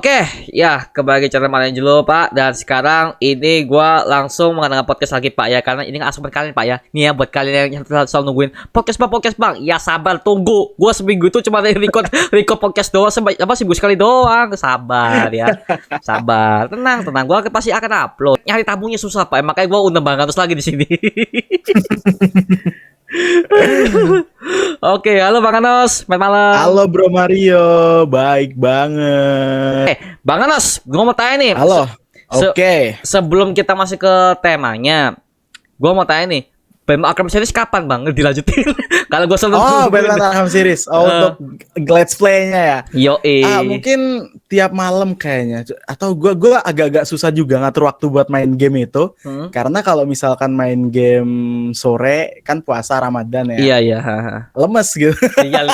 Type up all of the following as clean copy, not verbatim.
Oke, ya kembali ke channel Maliangelo Pak. Dan sekarang ini gua langsung mengadakan podcast lagi Pak ya, karena ini asal buat kalian Pak ya. Nih ya buat kalian yang selalu nungguin podcast bang. Ya sabar tunggu. Gua seminggu itu cuma record podcast doang, seminggu sekali doang. Sabar ya, sabar. Tenang. Gua pasti akan upload. Nyari tamunya susah Pak, makanya gua undang Bang Ganus lagi di sini. Oke, halo Bang Anos, selamat malam. Halo Bro Mario, baik banget. Bang Anos, gue mau tanya nih. Halo, oke. Sebelum kita masuk ke temanya, gue mau tanya nih, Batman Arkham series kapan Bang dilanjutin? Kalau gue selalu Batman Arkham series. Untuk let's play-nya ya. Mungkin tiap malam kayaknya. Atau gue agak-agak susah juga ngatur waktu buat main game itu. Karena kalau misalkan main game sore kan puasa Ramadan ya. Iya. Lemes gitu.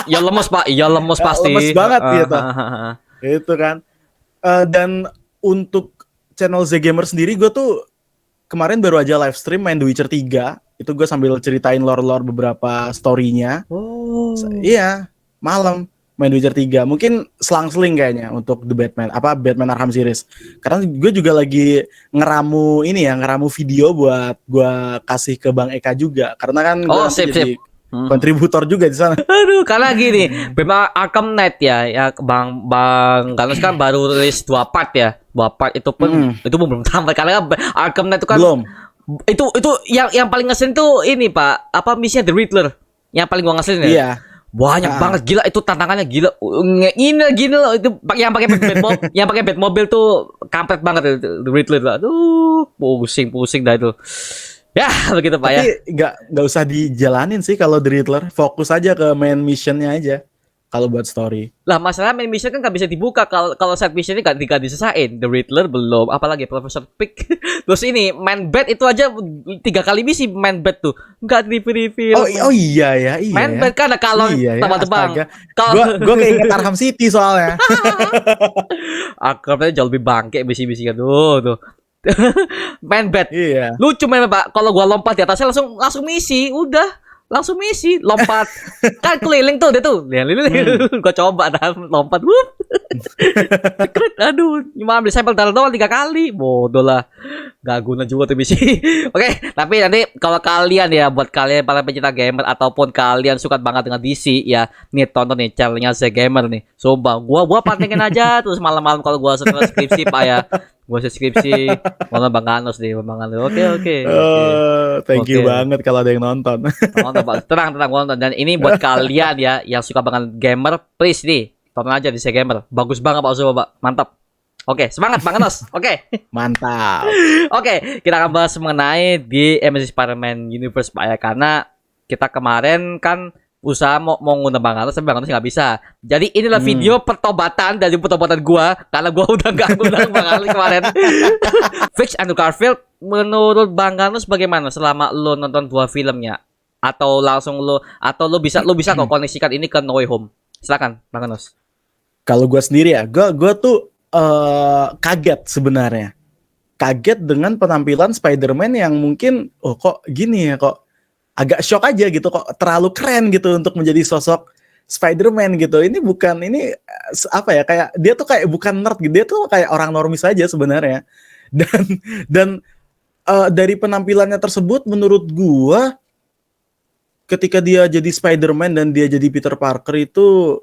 Iya lemes Pak. Iya lemes pasti. Lemes banget gitu. Itu kan. Dan untuk channel The Gamer sendiri, gue tuh kemarin baru aja live stream main The Witcher 3. Itu gue sambil ceritain lore-lore beberapa story-nya. Iya, malam main The Witcher 3. Mungkin selang-seling kayaknya untuk The Batman Arkham series. Karena gue juga lagi ngeramu video buat gue kasih ke Bang Eka juga. Karena kan gue jadi kontributor juga di sana. Aduh, karena gini, Batman Arkham Knight ya Bang Ganus kan baru rilis 2 part ya. 2 part itu pun belum tamat karena Arkham Knight itu kan belum. Itu yang paling ngeselin tuh ini Pak, misinya The Riddler. Yang paling gua ngeselin ya. Iya. Banyak banget, gila itu tantangannya gila. Gini loh itu yang pakai Batmobile tuh kampret banget itu The Riddler. Aduh, pusing dah itu. Ya, begitu Pak. Tapi nggak usah dijalanin sih kalau The Riddler. Fokus aja ke main missionnya aja. Kalau buat story. Lah masalah main mission kan nggak bisa dibuka kalau side missionnya nggak disesain. The Riddler belum, apalagi Professor Pig. Terus ini Man Bat itu aja 3 kali misi Man Bat tuh nggak di review. Oh iya ya. Man Bat kan kalau tebang-tebang. Gue keinget Arkham City soalnya. Arkham jauh lebih bangke misi-misi kan tuh. Man Bat. Iya. Lucu memang Pak. Kalau gua lompat di atasnya langsung misi, udah. Langsung misi, lompat. Kan keliling tuh dia tuh. Gua coba dah lompat. Aduh, cuma ambil sampel darah doang 3 kali. Bodoh lah. Gak guna juga tuh misi. Oke, tapi nanti kalau kalian ya, buat kalian para pencinta gamer ataupun kalian suka banget dengan DC ya, nih tonton nih channelnya The Gamer nih. Sumpah, gua pantengin aja terus malam-malam kalau gua setelah skripsi Pak ya. Gua skripsi malah Bang Ganus deh, Bang Ganus. Oke. Thank you banget kalau ada yang nonton. Nonton Pak. Tenang gua nonton. Dan ini buat kalian ya yang suka banget gamer, please nih tonton aja di The Gamer. Bagus banget Pak Uso, Pak. Mantap. Oke, semangat Bang Ganus. Oke. Mantap. Oke, kita akan bahas mengenai di Amazing Spider-Man Universe Pak ya, karena kita kemarin kan usaha mau ngundang Bang Ganus, tapi Bang Ganus nggak bisa. Jadi inilah video pertobatan gua, karena gua udah nggak ngundang Bang Ganus kemarin. Fix Andrew Garfield, menurut Bang Ganus bagaimana selama lo nonton 2 filmnya? Atau lo bisa kok koneksikan ini ke No Way Home? Silakan Bang Ganus. Kalau gua sendiri ya, gua tuh kaget sebenarnya. Kaget dengan penampilan Spider-Man yang mungkin kok gini ya, kok agak shock aja gitu, kok terlalu keren gitu untuk menjadi sosok Spider-Man gitu. Ini kayak dia tuh kayak bukan nerd gitu, dia tuh kayak orang normis aja sebenarnya. Dan dari penampilannya tersebut menurut gua ketika dia jadi Spider-Man dan dia jadi Peter Parker itu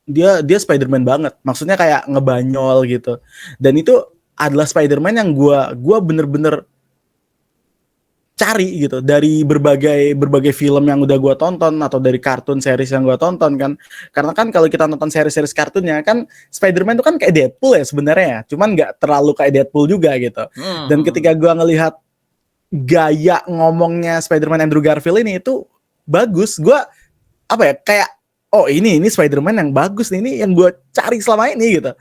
dia Spider-Man banget. Maksudnya kayak ngebanyol gitu. Dan itu adalah Spider-Man yang gua bener-bener cari gitu dari berbagai film yang udah gua tonton atau dari kartun series yang gua tonton kan. Karena kan kalau kita nonton series kartunnya kan Spider-Man itu kan kayak Deadpool ya sebenarnya ya. Cuman nggak terlalu kayak Deadpool juga gitu. Dan ketika gua ngelihat gaya ngomongnya Spider-Man Andrew Garfield ini itu bagus. Gua kayak ini Spider-Man yang bagus nih, ini yang gue cari selama ini gitu.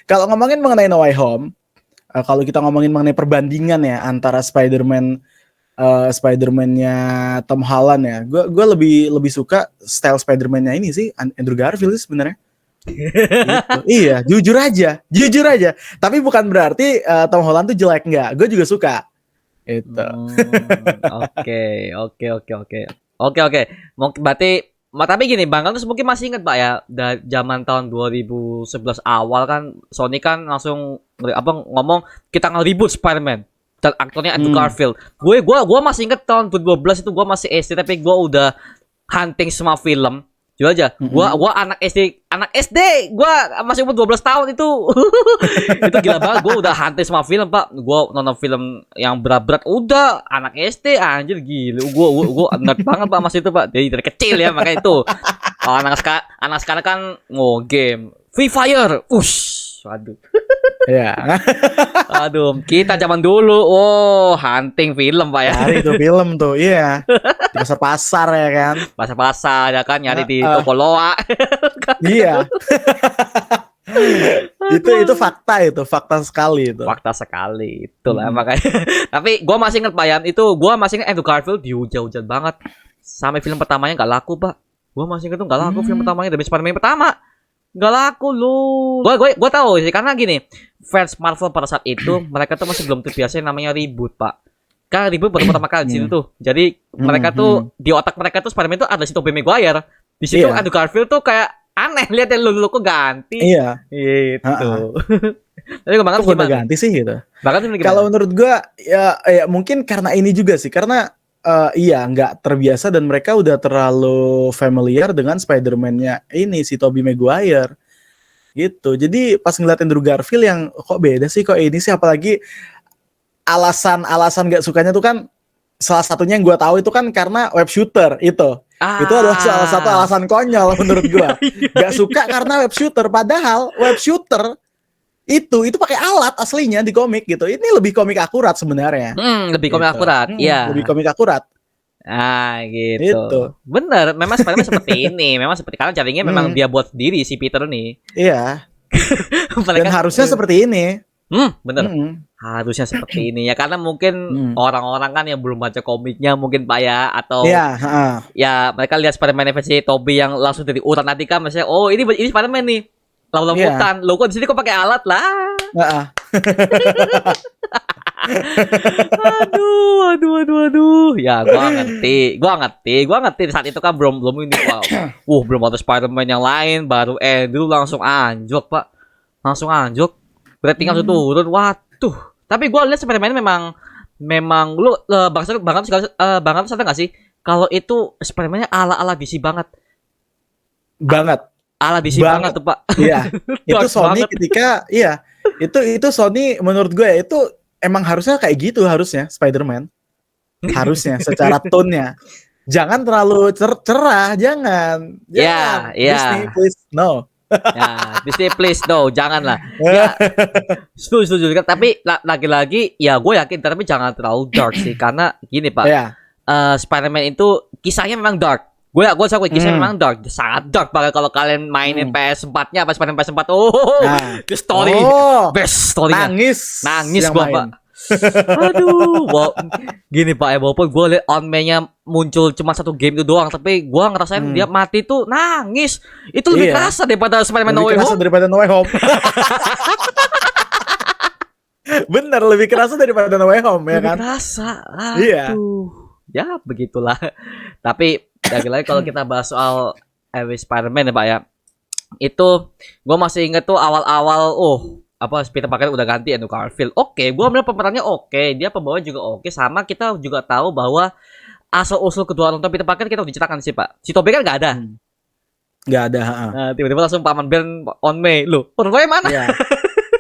Kalau ngomongin mengenai No Way Home, kalau kita ngomongin mengenai perbandingan ya antara Spider-Man-nya Tom Holland ya, gue lebih suka style Spider-Man-nya ini sih Andrew Garfield sebenarnya. Gitu. Iya, jujur aja. Tapi bukan berarti Tom Holland tuh jelek, enggak. Gue juga suka. Itu. Oke. Berarti Tapi gini, Bang Kantus mungkin masih ingat Pak ya, dari zaman tahun 2011 awal kan Sony kan langsung ngomong kita nge-reboot Spider-Man dan aktornya Andrew Garfield. Gua masih ingat tahun 2012 itu gua masih SD tapi gua udah hunting semua film. Jujur aja, gua anak SD, gua masih umur 12 tahun itu. Itu gila banget, gua udah hunting semua film, Pak. Gua nonton film yang berat-berat udah anak SD anjir gila. Gua nerd banget Pak masih itu, Pak. Dari kecil ya makanya itu. Kalau anak sekarang kan game Free Fire. Waduh. Ya. Aduh, kita zaman dulu hunting film Pak ya. Hari itu film tuh, iya. Di pasar-pasar ya kan. Pasar-pasar ya kan nyari di toko loa. Iya. itu fakta sekali itu. Fakta sekali itulah makanya. Tapi gua masih ingat Pak ya, itu gua masih ingat Andrew Garfield dihujat-hujat banget. Sampai film pertamanya enggak laku, Pak. Gua masih ingat tuh enggak laku film pertamanya dari Spider-Man pertama. Enggak laku lu. Gua tahu sih karena gini, fans Marvel pada saat itu mereka tuh masih belum terbiasa yang namanya reboot, Pak. Kan reboot baru pertama kali di situ tuh. Jadi mereka tuh di otak mereka tuh Spider-Man tuh ada si Tobey Maguire. Di situ Andrew Garfield tuh kayak aneh, lihat ya lu kok ganti. Iya. Gitu. Tapi Bang Kok udah ganti sih gitu. Kalau menurut gua ya mungkin karena ini juga sih karena nggak terbiasa dan mereka udah terlalu familiar dengan Spider-Man-nya ini si Tobey Maguire gitu. Jadi pas ngeliat Andrew Garfield yang kok beda sih, kok ini sih, apalagi alasan nggak sukanya tuh kan salah satunya yang gue tahu itu kan karena web shooter itu. Itu adalah salah satu alasan konyol menurut gue. Gak suka karena web shooter, padahal web shooter itu pakai alat aslinya di komik gitu. Ini lebih komik akurat sebenarnya. Lebih komik akurat. Iya. Lebih komik akurat. Gitu. Bener, memang Spider-Man seperti ini. Memang seperti karena jaringnya memang dia buat sendiri si Peter nih. Iya. Dan harusnya seperti ini. Bener. Harusnya seperti ini ya karena mungkin orang-orang kan yang belum baca komiknya mungkin Pak ya atau ya mereka lihat Spider-Man versi Tobey yang langsung dari urat nanti kan misalnya ini Spider-Man nih. Lalu-lalutan, lo kok di sini kok pakai alat lah. Aduh. Ya, gua ngerti. Saat itu kan belum ini, wow. Belum ada Spider-Man yang lain, baru Andrew langsung anjlok, Pak. Langsung anjlok. Berarti langsung turun. Waduh. Tapi gua lihat Spider-Man memang lu Bang sadar enggak sih kalau itu Spider-Man-nya ala-ala DC banget. Ala DC banget tuh Pak. Iya. Itu Sony ketika itu Sony menurut gue ya itu emang harusnya kayak gitu harusnya Spider-Man. Harusnya secara tone-nya. Jangan terlalu cerah, jangan. Iya. Disney please no. Ya, Disney please no, janganlah. Ya. Setuju. Tapi lagi-lagi ya gue yakin tapi jangan terlalu dark sih karena gini Pak. Spider-Man itu kisahnya memang dark. Gue kisah memang dark, sangat dark banget kalau kalian mainin PS4-nya apa Spider-Man PS4. The story, best story. Nangis gua, Pak. Aduh, gini Pak ya, walaupun gue liat on-nya muncul cuma satu game itu doang, tapi gue ngerasain dia mati tuh nangis. Itu lebih kerasa daripada Spider-Man No Way Home. Lebih kerasa daripada No Way Home. Bener, lebih kerasa daripada No Way Home ya kan? Lebih kerasa. Aduh. Ya, begitulah. Tapi lagi-lagi kalau kita bahas soal Spider-Man ya Pak ya, itu gue masih inget tuh awal-awal Peter Parker udah ganti Andrew Garfield. Oke, gue melihat pemerannya dia pembawa juga oke, sama kita juga tahu bahwa asal-usul kedua nonton Peter Parker kita udah diceritakan sih Pak. Si Tobey kan nggak ada. Nggak ada. Nah, tiba-tiba langsung Paman Ben on May. Loh, orang tuanya mana?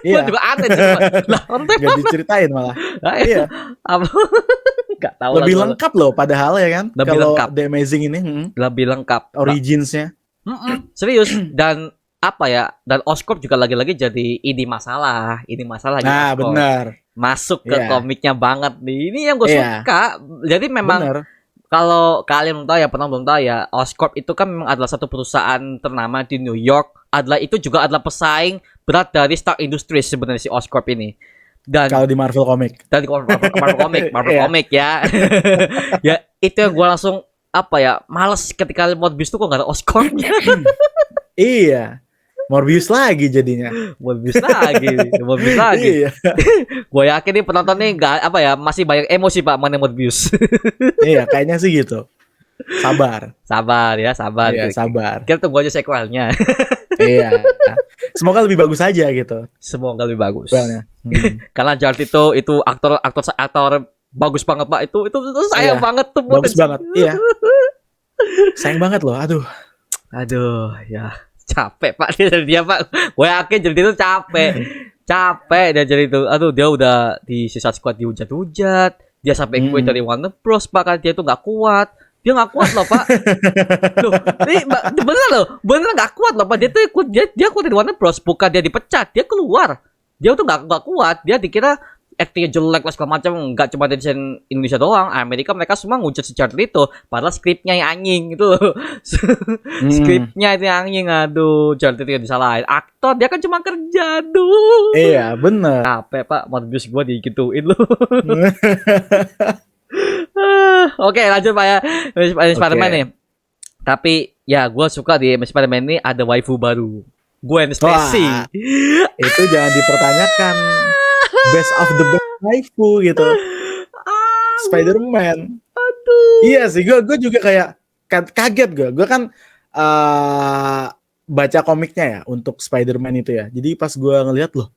Iya. Gue juga aneh sih Pak. Lah, orang tuanya nggak diceritain malah. Iya. Gak tahu lebih lengkap loh padahal ya kan kalau The Amazing ini lebih lengkap originsnya serius dan dan Oscorp juga lagi-lagi jadi ini masalah nah Oscorp. Benar masuk ke komiknya banget nih, ini yang gue suka. Jadi memang kalau kalian belum tahu ya Oscorp itu kan memang adalah satu perusahaan ternama di New York, itu juga adalah pesaing berat dari Stark Industries sebenarnya si Oscorp ini. Dan kalau di Marvel Comic. Dan di Marvel Comic ya. Ya, itu yang gue langsung males ketika Morbius tuh kok gak ada Oscorp-nya. Iya. Morbius lagi jadinya. Morbius lagi. Iya. Gue yakin nih penonton nih masih banyak emosi Pak mengenai Morbius. Iya, kayaknya sih gitu. Sabar ya, sabar. Iya, sabar. Kita tunggu aja sequelnya. Iya. Semoga lebih bagus aja gitu. Semoga lebih bagus. Sequelnya. Karena Jared itu aktor bagus banget Pak. Itu sayang Iya, banget tuh. bagus banget. Iya. Sayang banget loh. Aduh, ya capek Pak dia Pak. Gue yakin jadi itu capek dia jadi itu. Aduh, dia udah di sisa squad dihujat-hujat. Dia sampai quit dari Warner Bros. Pak, kan dia tuh nggak kuat. Dia nggak kuat loh Pak. Loh, ini bener nggak kuat loh Pak. Dia tuh dia kuat dari Warner Bros. Bukan dia dipecat, dia keluar. Dia tuh nggak kuat. Dia dikira actingnya jelek lah segala macam. Nggak cuma dari desain Indonesia doang, Amerika mereka semua ngujat si Charlie itu. Padahal skripnya yang anjing gitu loh. Skripnya itu yang anjing. Aduh, Charlie itu yang disalahin. Aktor dia kan cuma kerja. Aduh. Iya, bener. Capek Pak, Morbius gue digituin loh. Oke, lanjut Pak ya. Spider-Man nih. Tapi ya gue suka di Spider-Man ini ada waifu baru, Gwen Stacy. Wah, itu jangan dipertanyakan. Best of the best waifu gitu. Spider-Man. Aduh. Iya sih, gue juga kayak kaget gue. Gue kan baca komiknya ya untuk Spider-Man itu ya. Jadi pas gue ngeliat loh,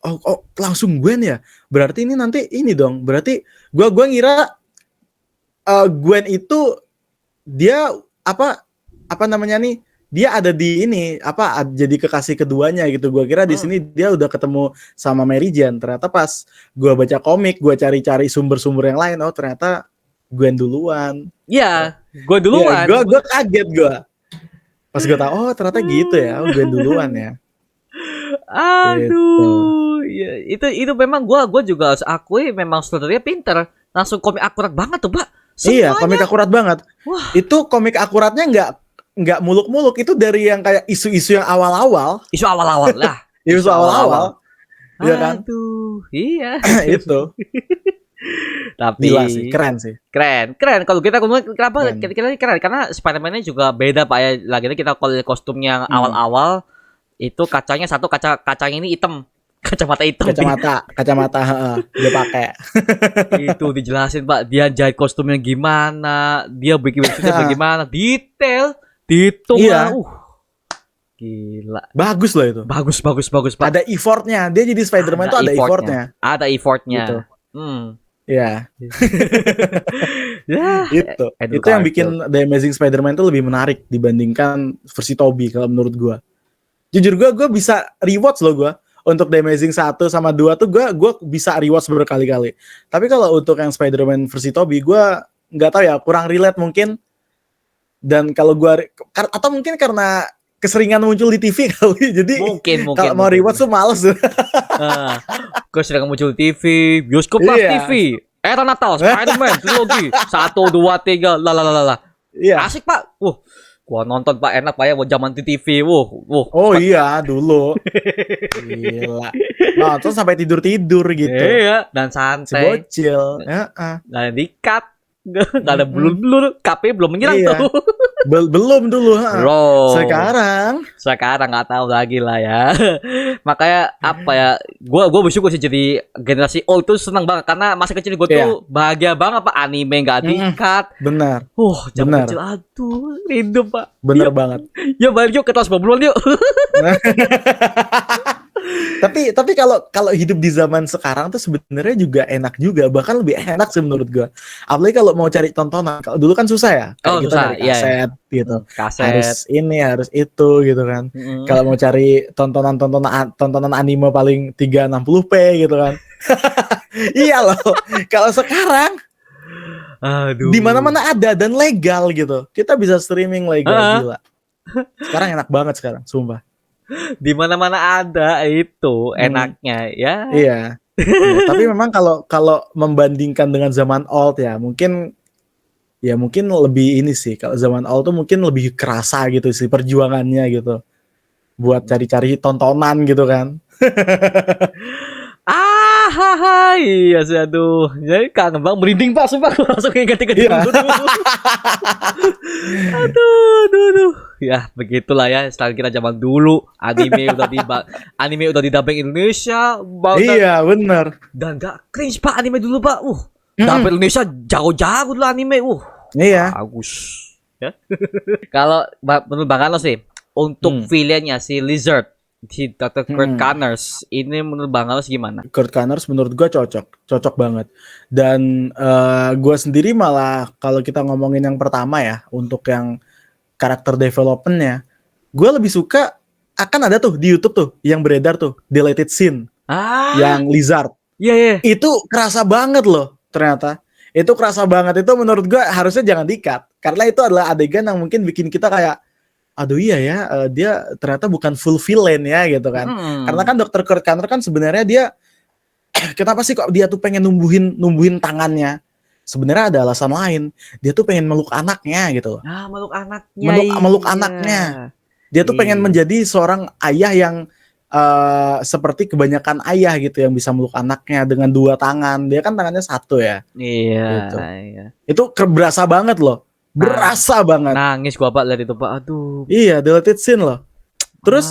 oh langsung Gwen ya. Berarti ini nanti ini dong. Berarti gue ngira Gwen itu dia apa namanya nih? Dia ada di ini jadi kekasih keduanya gitu. Gue kira di sini dia udah ketemu sama Mary Jane. Ternyata pas gue baca komik, gue cari-cari sumber-sumber yang lain, oh ternyata Gwen duluan. Iya, gue duluan. Ya, gue kaget gue. Pas gue tahu, oh ternyata gitu ya, Gwen duluan ya. Aduh, ya, itu memang gue juga harus akui memang saudaranya pinter. Langsung komik akurat banget tuh Pak. Semuanya. Iya, komik akurat banget. Wah. Itu komik akuratnya nggak muluk-muluk, itu dari yang kayak isu-isu yang awal-awal. Isu awal-awal lah. Isu awal-awal. Iya kan? Aduh, iya. Itu. Tapi gila sih, keren sih. Keren. Kalau kita ngomong kenapa kira-kira keren? Karena Spider-Man-nya juga beda Pak ya. Lagi kita kalau kostumnya awal-awal itu kacanya kacanya ini hitam. Kacamata hitam. Kacamata dia pakai. Itu dijelasin Pak, dia jahit kostumnya gimana, dia bikin website bagaimana, detail. Iya. Gila. Bagus loh itu. Bagus Pak. Ada effortnya. Dia jadi Spider-Man tuh ada effortnya. Ada effortnya. Gitu. Ya. Itu yang bikin The Amazing Spider-Man itu lebih menarik dibandingkan versi Tobey kalau menurut gua. Jujur gua bisa rewatch loh gua. Untuk The Amazing 1 sama 2 tuh gue bisa rewatch berkali-kali. Tapi kalau untuk yang Spider-Man versi Tobey, gue nggak tahu ya, kurang relate mungkin. Dan kalau gue atau mungkin karena keseringan muncul di TV kali, jadi mungkin kalau mau rewatch tuh males. Keseringan muncul di TV, bioskop lah TV. Era Natal, Spider-Man, trilogi 1, 2, 3, lah. Iya. Asik Pak. Gua nonton Pak, enak Pak ya buat zaman di TV. Oh iya, dulu. Gila. Nonton sampai tidur-tidur gitu. Iya, dan santai. Si bocil. Gak ada di-cut. Gak ada blur-blur. KP belum menyerang tuh. Belum dulu. Bro. Sekarang nggak tahu lagi lah ya. Makanya apa ya? Gue bersyukur sih jadi generasi old tuh senang banget karena masa kecil gue tuh bahagia banget Pak, anime nggak di-cut. Benar. Zaman kecil aduh rindu Pak. Bener banget. Ya balik yuk ke tahun 90-an yuk. Tapi kalau hidup di zaman sekarang tuh sebenarnya juga enak juga, bahkan lebih enak sih menurut gua. Apalagi kalau mau cari tontonan, kalau dulu kan susah ya, kayak kita dari kaset gitu. Kaset. Harus itu gitu kan. Kalau mau cari tontonan anime paling 360p gitu kan. Iya loh. Kalau sekarang di mana-mana ada dan legal gitu. Kita bisa streaming legal gila. Sekarang enak banget sekarang, sumpah. Di mana-mana ada itu enaknya ya. Iya. Tapi memang kalau membandingkan dengan zaman old ya mungkin lebih ini sih. Kalau zaman old tuh mungkin lebih kerasa gitu sih perjuangannya gitu. Buat cari-cari tontonan gitu kan. Iya sih aduh. Jadi kangen banget, merinding Pak, sumpah aku langsung ingat-ingat dulu. Aduh. Ya, begitulah ya, setelah kita zaman dulu, anime udah didubbing Indonesia. Iya, benar. Dan gak cringe Pak anime dulu Pak. Dubbing Indonesia jago-jago dulu anime. Iya. Bagus. Ya. Kalau menurut Bang Carlos sih, untuk villainnya si Lizard, si Dr. Kurt Connors, ini menurut Bang Carlos gimana? Kurt Connors menurut gue cocok banget. Dan gue sendiri malah kalau kita ngomongin yang pertama ya, untuk yang karakter developmentnya, gue lebih suka akan ada tuh di YouTube tuh yang beredar tuh deleted scene yang Lizard. Iya. Itu kerasa banget loh ternyata. Itu kerasa banget, itu menurut gue harusnya jangan di-cut. Karena itu adalah adegan yang mungkin bikin kita kayak, aduh iya ya, dia ternyata bukan full villain ya gitu kan. Karena kan Dr. Kurt Connors kan sebenarnya dia, kenapa sih kok dia tuh pengen numbuhin tangannya? Sebenarnya ada alasan lain. Dia tuh pengen meluk anaknya gitu loh. Meluk anaknya. Meluk anaknya. Dia tuh pengen menjadi seorang ayah yang seperti kebanyakan ayah gitu, yang bisa meluk anaknya dengan 2 tangan. Dia kan tangannya 1 ya. Iya. Gitu. Itu berasa banget loh. Berasa banget. Nangis gua Pak lihat itu Pak. Aduh. Iya, deleted scene loh. Terus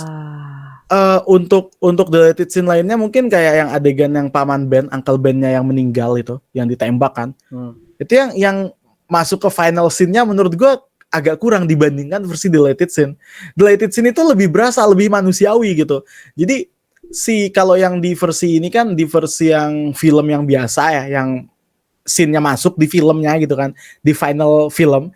untuk deleted scene lainnya mungkin kayak yang adegan yang paman Ben, Uncle Ben-nya yang meninggal itu, yang ditembak kan. Itu yang masuk ke final scene-nya menurut gua agak kurang dibandingkan versi deleted scene. Deleted scene itu lebih berasa, lebih manusiawi gitu. Jadi kalau yang di versi ini kan, di versi yang film yang biasa ya, yang scene-nya masuk di filmnya gitu kan, di final film,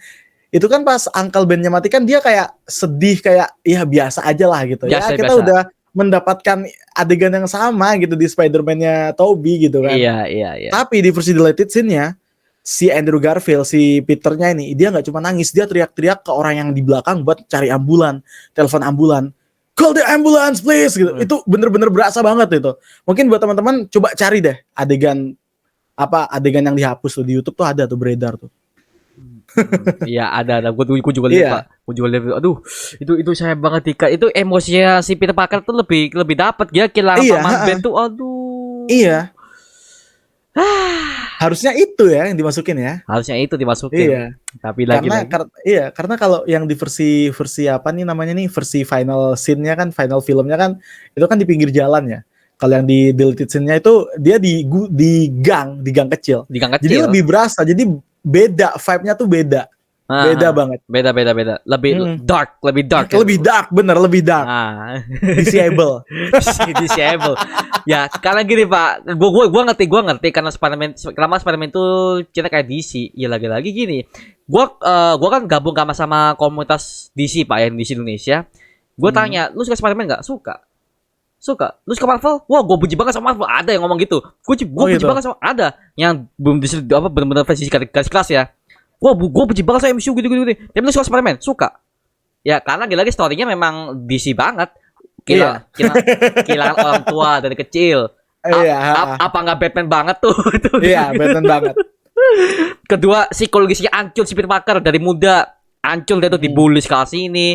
itu kan pas Uncle Ben-nya mati kan dia kayak sedih, kayak ya biasa aja lah gitu. Biasa, kita udah mendapatkan adegan yang sama gitu di Spider-Man-nya Tobey gitu kan. Iya. Tapi di versi deleted scene-nya, si Andrew Garfield, si Peternya ini, dia nggak cuma nangis, dia teriak-teriak ke orang yang di belakang buat cari ambulan, telepon ambulan, call the ambulance please gitu. Itu bener-bener berasa banget itu. Mungkin buat teman-teman coba cari deh adegan yang dihapus tuh di YouTube tuh, ada tuh beredar tuh. Iya ada. Gue juga lihat Pak. Gue juga lihat. Aduh, itu saya banget Tika. Itu emosinya si Peter Parker tuh lebih dapat dia kehilangan paman Ben tuh. Aduh. Iya. Harusnya itu ya yang dimasukin ya. Harusnya itu dimasukin. Iya. Tapi karena kalau yang di versi apa nih namanya nih, versi final scene-nya kan, final filmnya kan, itu kan di pinggir jalan ya. Kalau yang di deleted scene-nya itu dia di gang kecil. Jadi lebih berasa. Jadi beda, vibe-nya tuh beda. Beda banget. Beda. Lebih dark. Lebih dark. Disable. Ya, karena gini Pak, gue ngerti karena Spider-Man itu cerita kayak DC. Ya lagi-lagi gini. Gua kan gabung sama komunitas DC Pak, yang DC Indonesia. Gue tanya, lu suka Spider-Man enggak? Suka. Lu suka Marvel? Wah, gue benci banget sama Marvel. Ada yang ngomong gitu. Gue benci banget sama, ada yang belum benar-benar versi garis kelas ya. Wah, gue benci banget sama MCU gitu. Tapi lu suka Spider-Man? Suka. Ya, karena lagi story-nya memang DC banget. Kehilangan orang tua dari kecil. Apa nggak Batman banget tuh? Iya, Batman banget. Kedua, psikologisnya hancur si Peter Parker dari muda. Hancur dia tuh dibully sekali sini.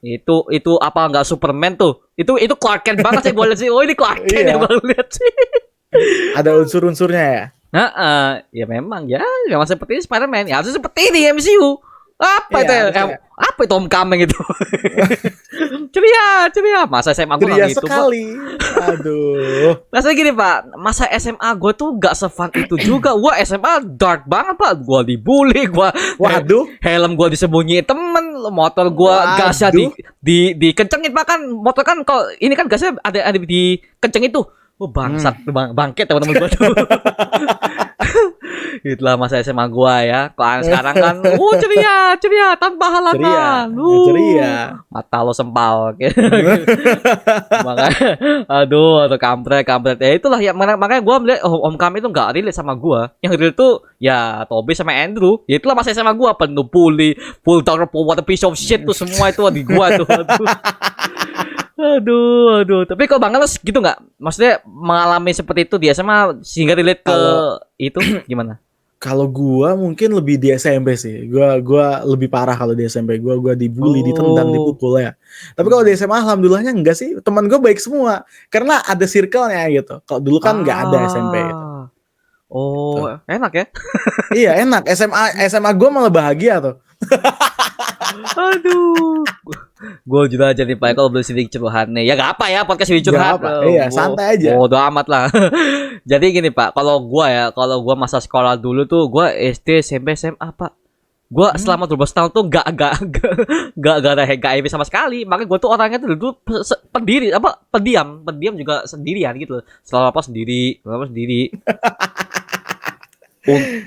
Itu apa nggak Superman tuh? Itu Clark Kent banget sih gue lihat sih. Oh, ini Clark Kent yang gue lihat sih. Ada unsur-unsurnya ya. Ya memang seperti Spider-Man. Ya harus seperti ini MCU. Apa itu? Apa itu Homecoming itu? ceria. Masa SMA gue ceria gitu sekali. Pak. Aduh. Rasanya gini Pak, masa SMA gue tuh gak se-fun itu juga. Wah, SMA dark banget Pak. Gue dibully, helm gue disembunyiin temen, motor gue gasnya dikencengin Pak. Kan motor kan kalau ini kan gasnya ada dikencengin tuh. Bangsat, bangkit teman-teman gue tuh. Itulah masa SMA gua ya. Kalau sekarang kan ceria tanpa halangan. Ceria. Mata lo sempal. Makanya atau kampret. Ya itulah ya, makanya gua melihat Homecoming itu enggak relate sama gua. Yang relate tuh ya Tobey sama Andrew. Ya itulah masa SMA gua, penuh bully, full dark, what a piece of shit tuh, semua itu di gua tuh. Aduh. Tapi kok Bang Carlos gitu nggak? Maksudnya mengalami seperti itu di SMA sehingga relate ke itu gimana? Kalau gua mungkin lebih di SMP sih. Gua lebih parah kalau di SMP. Gua dibully, ditendang, dipukul ya. Tapi kalau di SMA alhamdulillahnya enggak sih. Teman gua baik semua. Karena ada circle-nya gitu. Kalau dulu kan enggak ada SMP gitu. Oh, enak ya? Iya, enak. SMA gua malah bahagia tuh. Aduh. Gue juga jadi Pak kalau belum sedikit curhatnya. Ya gak apa ya, podcast ini curhat. Iya, santai aja. Bodo amat lah. Jadi gini Pak, kalau gue masah sekolah dulu tuh gue SD, SMP, SMA Pak. Gue selama 12 tahun tuh gak ada HIV sama sekali. Makanya gue tuh orangnya tuh dulu pendiri pendiam juga sendirian gitu. Selalu apa sendiri.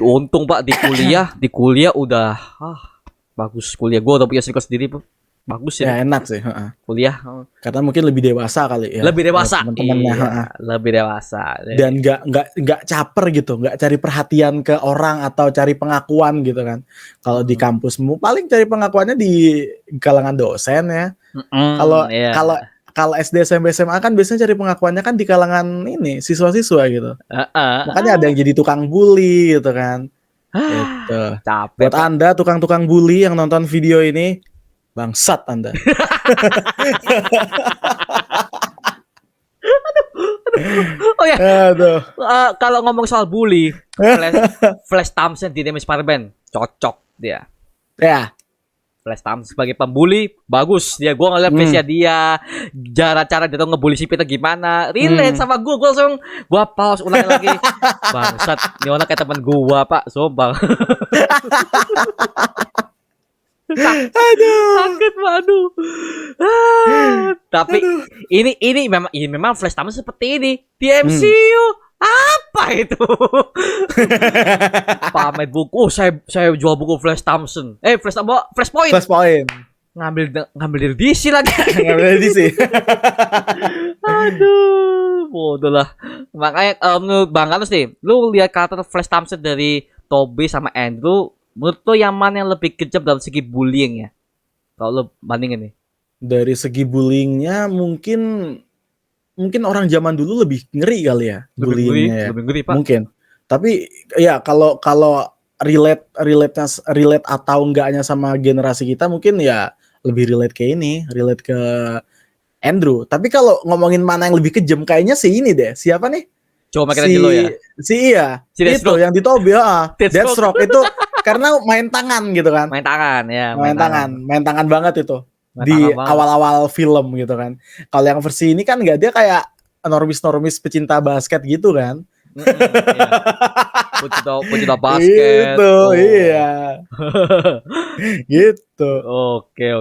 Untung Pak di kuliah udah bagus kuliah. Gue udah punya circle sendiri, Pak. Bagus Ya ya enak sih, heeh. kuliah. Karena mungkin lebih dewasa kali ya. Lebih dewasa. Teman-temannya, Iya, heeh. lebih dewasa. Dan nggak caper gitu, nggak cari perhatian ke orang atau cari pengakuan gitu kan. Kalau di kampusmu paling cari pengakuannya di kalangan dosen ya. Kalau Iya. kalau kalau SD SMP SMA kan biasanya cari pengakuannya kan di kalangan ini siswa-siswa gitu. Makanya ada yang jadi tukang bully gitu kan. Gitu. Capek. Buat Anda tukang-tukang bully yang nonton video ini, bangsat Anda. Oh ya, Aduh. kalau ngomong soal bully, Flash Thompson di Demis Parben cocok dia. Ya, Flash Thompson sebagai pembuli bagus dia. Gua ngeliat face-nya dia, cara dia tuh ngebully si Peter gimana, relate sama gua langsung gua pause ulang lagi. Bangsat, ini orang kayak teman gua, Pak. Sombang. Sakit, waduh. Tapi ini memang Flash Thompson seperti ini di MCU. Apa itu? Pamer buku. Saya jual buku Flash Thompson. Flashpoint. Flashpoint. Ngambil dari DC lagi. Ngambil dari DC. Aduh, bodoh lah. Makanya menurut Bang Carlos nih, lu lihat karakter Flash Thompson dari Tobey sama Andrew, menurut lu yang mana yang lebih kejam dalam segi bullying ya? Kalau lu bandingin nih. Dari segi bullyingnya mungkin orang zaman dulu lebih ngeri kali ya bullyingnya ya. Lebih ngeri, Pak. Mungkin. Tapi ya kalau relate atau enggaknya sama generasi kita mungkin ya lebih relate ke ini, relate ke Andrew. Tapi kalau ngomongin mana yang lebih kejam kayaknya si ini deh. Siapa nih? Coba makin dulu ya. Si itu yang di Tobey, Deathstroke itu karena main tangan gitu kan. Main tangan ya. Main tangan banget itu. Di awal-awal film gitu kan. Kalau yang versi ini kan enggak, dia kayak normis pecinta basket gitu kan. Pecinta basket. Gitu, iya. Gitu. Oke.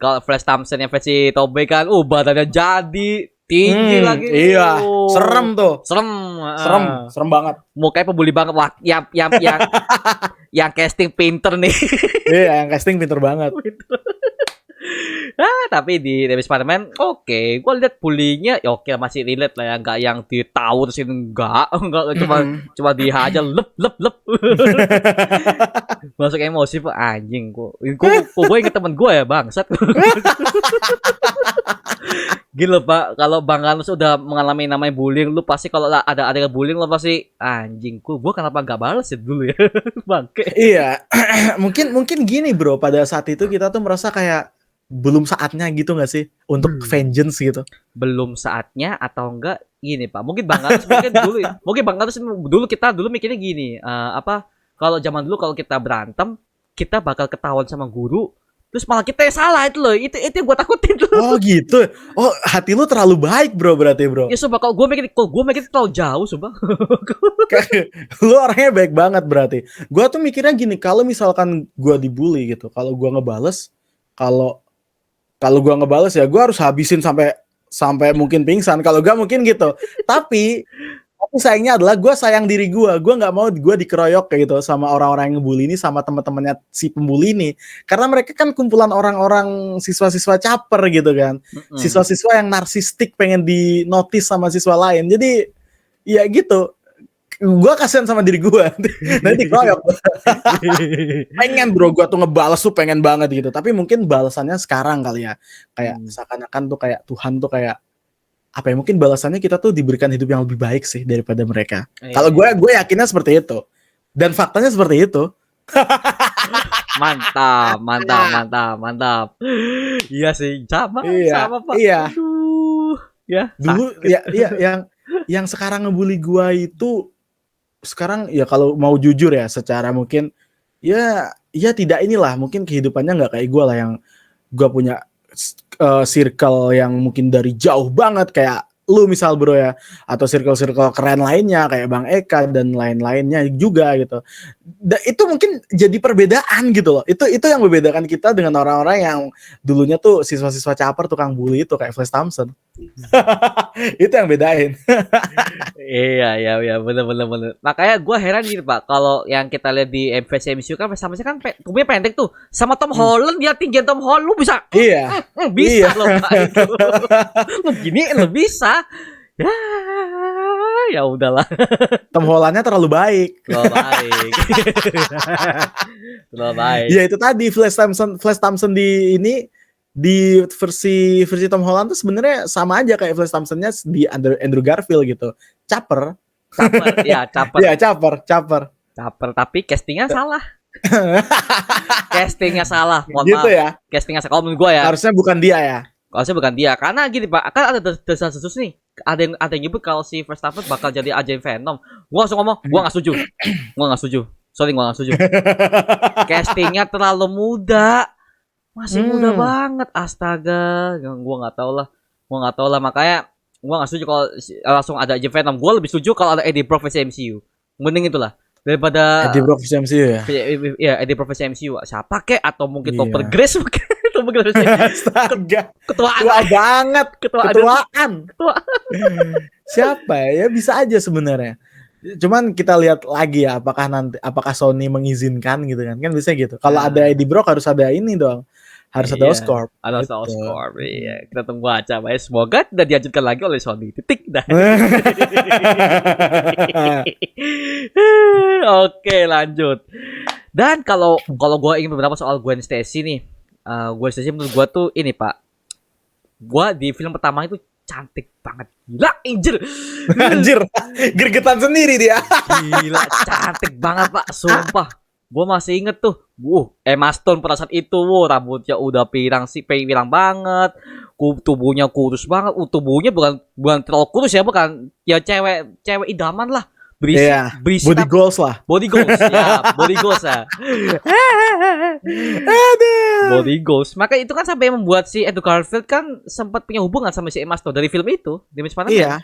Kalau Flash Thompson yang versi Tobey kan, badannya jadi tinggi lagi. Iya, serem tuh. Serem banget. Mukanya pembuli banget. Wah, yang casting pinter nih. Iya, yang casting pinter banget. Tapi di Demis Spider-Man oke, gue lihat bullyingnya ya oke, masih relate lah ya, nggak yang ditahu terus enggak cuma dihajar lep masuk emosi Pak, anjing gue inget temen gue ya bangsat. Gila Pak, kalau Bang Carlos udah mengalami namanya bullying, lu pasti kalau ada bullying lu pasti anjing gue kenapa nggak balas ya dulu ya. Bangke. Iya. mungkin gini bro, pada saat itu kita tuh merasa kayak belum saatnya gitu gak sih untuk vengeance gitu. Belum saatnya atau enggak gini Pak, mungkin Bang Carlos dulu kita mikirnya gini, kalau zaman dulu kalau kita berantem kita bakal ketahuan sama guru, terus malah kita yang salah itu loh, itu yang gue takutin tuh. Oh gitu. Oh, hati lu terlalu baik bro, berarti bro. Ya coba kalau gue mikir terlalu jauh coba. Lu orangnya baik banget berarti. Gue tuh mikirnya gini, kalau misalkan gue dibully gitu, kalau gue ngebales, kalau gue ngebales ya gue harus habisin sampai mungkin pingsan. Kalau gak mungkin gitu. Tapi sayangnya adalah gue sayang diri gue. Gue nggak mau gue dikeroyok kayak gitu sama orang-orang yang ngebully ini, sama teman-temannya si pembuli ini. Karena mereka kan kumpulan orang-orang siswa-siswa caper gitu kan. Siswa-siswa yang narsistik, pengen di notice sama siswa lain. Jadi ya gitu. Gue kasihan sama diri gue. Nanti dikeroyok. Pengen bro, gue tuh ngebales tuh pengen banget gitu. Tapi mungkin balasannya sekarang kali ya. Kayak seakan-akan tuh kayak Tuhan tuh kayak apa ya, mungkin balasannya kita tuh diberikan hidup yang lebih baik sih daripada mereka. Kalau gue yakinnya seperti itu. Dan faktanya seperti itu. Mantap. Iya sih, sama Pak. Iya. Aduh. Ya, dulu yang sekarang ngebully gue itu sekarang ya kalau mau jujur ya secara mungkin ya tidak inilah, mungkin kehidupannya nggak kayak gue lah, yang gue punya circle yang mungkin dari jauh banget kayak lu misal bro ya, atau circle-circle keren lainnya kayak Bang Eka dan lain-lainnya juga gitu. Itu mungkin jadi perbedaan gitu loh. Itu yang membedakan kita dengan orang-orang yang dulunya tuh siswa-siswa caper tukang bully itu kayak Flash Thompson. Itu yang bedain. Iya, iya, iya, bener, bener, bener. Makanya gue heran gitu Pak, kalau yang kita lihat di MCU kan sama kan tubuhnya pendek tuh, sama Tom Holland dia tinggi Tom Holland, lu bisa, Iya. bisa Iya. loh Pak itu. Lu gini lu bisa. Ya, ya udahlah. Tom Hollandnya terlalu baik. Terlalu baik. Terlalu baik. Ya itu tadi Flash Thompson di versi Tom Holland tuh sebenarnya sama aja kayak Flash Thompsonnya di Andrew Garfield gitu. Caper. Caper, ya caper. Ya caper. Caper, tapi castingnya salah. Castingnya salah. Mohon Gitu maaf. ya. Castingnya salah. Kalau menurut gue ya. Harusnya bukan dia ya. Harusnya bukan dia. Karena gini Pak, kan ada desas-desus nih. Ada yang nyebut kalau si Verstappen bakal jadi agen Venom. Gua langsung ngomong, gua nggak setuju. Sorry, gua nggak setuju. Castingnya terlalu muda. Masih muda banget, astaga. Gua nggak tahu lah. Makanya gua nggak setuju kalau langsung ada agen Venom. Gua lebih setuju kalau ada Eddie Brock versi MCU. Mending itulah daripada Eddie Brock versi MCU ya. Ya, Eddie Brock versi MCU. Siapa kek atau mungkin Iya. Topper Grace mungkin. Topper Grace. Astaga. Ketuaan. Tua banget. Ketuaan. Siapa ya? Bisa aja sebenarnya. Cuman kita lihat lagi ya apakah Sony mengizinkan gitu kan. Kan bisa gitu. Kalau ada Eddie Brock harus ada ini dong. Harus ada Iya. Oscorp. Ada Gitu. Oscorp. Iya, kita tunggu aja, Pak. Semoga tidak dilanjutkan lagi oleh Sony. Titik dah. Oke, lanjut. Dan kalau gue ingin beberapa soal Gwen Stacy nih. Gwen Stacy menurut gue tuh ini, Pak. Gue di film pertama itu cantik banget. Gila, Angel. Anjir. Gergetan sendiri dia. Gila, cantik banget, Pak. Sumpah. Gue masih inget tuh. Emma Stone pada saat itu, rambutnya udah pirang banget. Tubuhnya kurus banget. Tubuhnya bukan terlalu kurus ya, bukan. Ya cewek idaman lah. Berisi, Iya. berisi Body goals lah. Body goals, ya, body goals ya. Body goals. Maka itu kan sampai membuat si Andrew Garfield kan sempat punya hubungan sama si Emma Stone dari film itu, di Miss Spider-Man. Iya.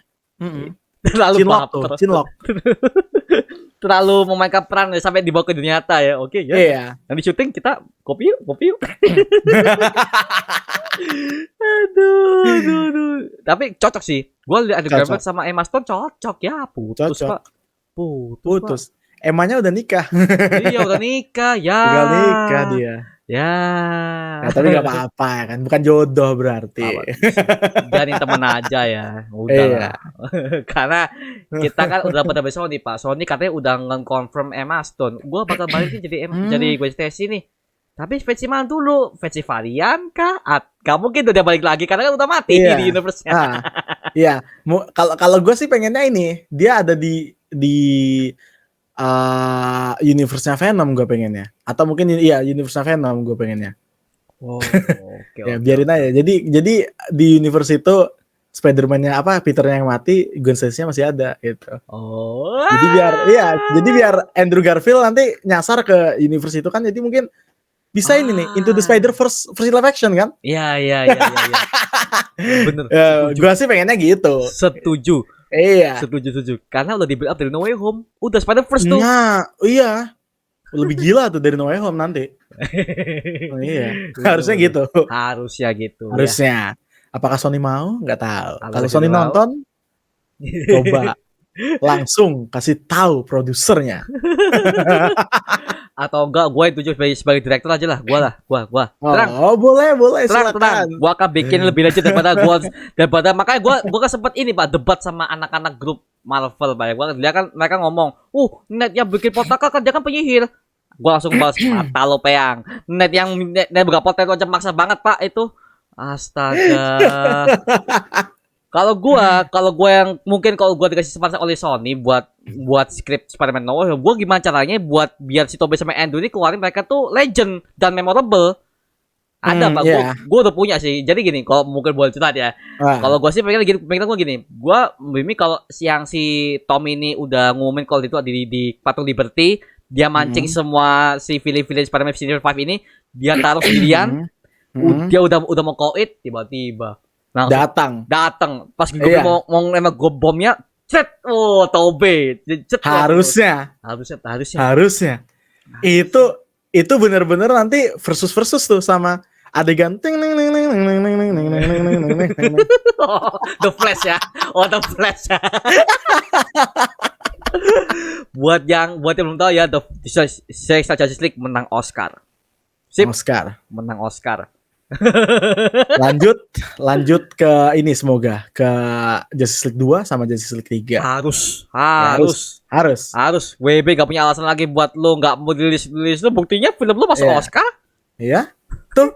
Terlalu Cinlok tuh, baper. cinlok. Terlalu memainkan peran sampai dibawa ke dunia nyata ya. Oke ya. Iya. Nanti syuting kita kopi yuk. Aduh. Tapi cocok sih. Gue lihat Andrew Cocok. Garfield sama Emma Stone cocok ya. Putus Cocok. Pak. Putus. Emanya udah nikah. Iya udah nikah ya. Tinggal nikah dia. Ya. Ya, tapi gak apa-apa ya kan. Bukan jodoh berarti. Jadi teman aja ya. Udah Iya. lah. Karena kita kan udah pada Sony Pak. Sony katanya udah nge-confirm Emma Stone. Gue bakal balikin jadi Gwen Stacy nih. Tapi versi mana dulu? Versi varian kah? Gak mungkin udah balik lagi karena kan udah mati Iya. di universe-nya. Iya. Kalau gue sih pengennya ini. Dia ada di universe-nya Venom gue pengennya. Atau mungkin universe-nya Venom gue pengennya. Oh, oke. Ya biarin aja. Jadi di universe itu Spider-Man-nya Peter-nya yang mati, Gwen Stacy-nya masih ada gitu. Oh. Jadi biar Andrew Garfield nanti nyasar ke universe itu kan, jadi mungkin bisa ini nih Into the Spider-Verse versi live action kan? Iya. Bener. Gue sih pengennya gitu. Setuju. Iya. Setuju. Karena udah di build up dari No Way Home. Udah Spider-Verse tuh. Nah, iya. Lebih gila tuh dari No Way Home nanti. Oh, iya. Harusnya gitu. Harusnya gitu. Ya. Harusnya. Apakah Sony mau? Nggak tahu. Kalau Sony Sony mau. nonton, coba langsung kasih tahu produsernya. Atau enggak gue itu sebagai direktur aja lah. Gue. Terang. Oh, boleh, Tenang. silakan. Gue akan bikin lebih lanjut daripada makanya gue kan sempat ini Pak debat sama anak-anak grup Marvel Pak. Dia kan mereka ngomong, net yang bikin potaka kan dia kan penyihir. Gue langsung balas mata lo peang. Net buka potet aja maksa banget Pak itu. Astaga. Kalau gua yang mungkin kalau gua dikasih sponsor oleh Sony buat skrip Spider-Man No Way Home, gua gimana caranya buat biar si Tobey sama Andrew ini keluarin mereka tuh legend dan memorable. Ada Pak, gua udah punya sih. Jadi gini, kalau mungkin boleh cerita ya. Kalau gua sih pengen gini. Gua kalau siang si Tom ini udah ngumumin kalau itu di Patung Liberty, dia mancing semua si villain Spider-Man Season 5 ini, dia taruh sendirian. Dia udah mau koit tiba-tiba langsung datang pas gue Iya. mau nembak gue bomnya, cet, oh Tobe, cet, Harusnya. Itu bener-bener nanti versus tuh sama adegan ting ning ning ning ning ning ning ning ning ning ning ning ning ning ning. The Flash ya. Oh, The Flash ya. buat yang belum tahu ya, The Suicide Justice League menang Oscar. Sip, Oscar. menang Oscar. Lanjut ke ini semoga ke Justice League 2 sama Justice League 3. Harus. WB gak punya alasan lagi buat lo gak mau rilis lo, buktinya film lo masuk Oscar. Iya. Tuh.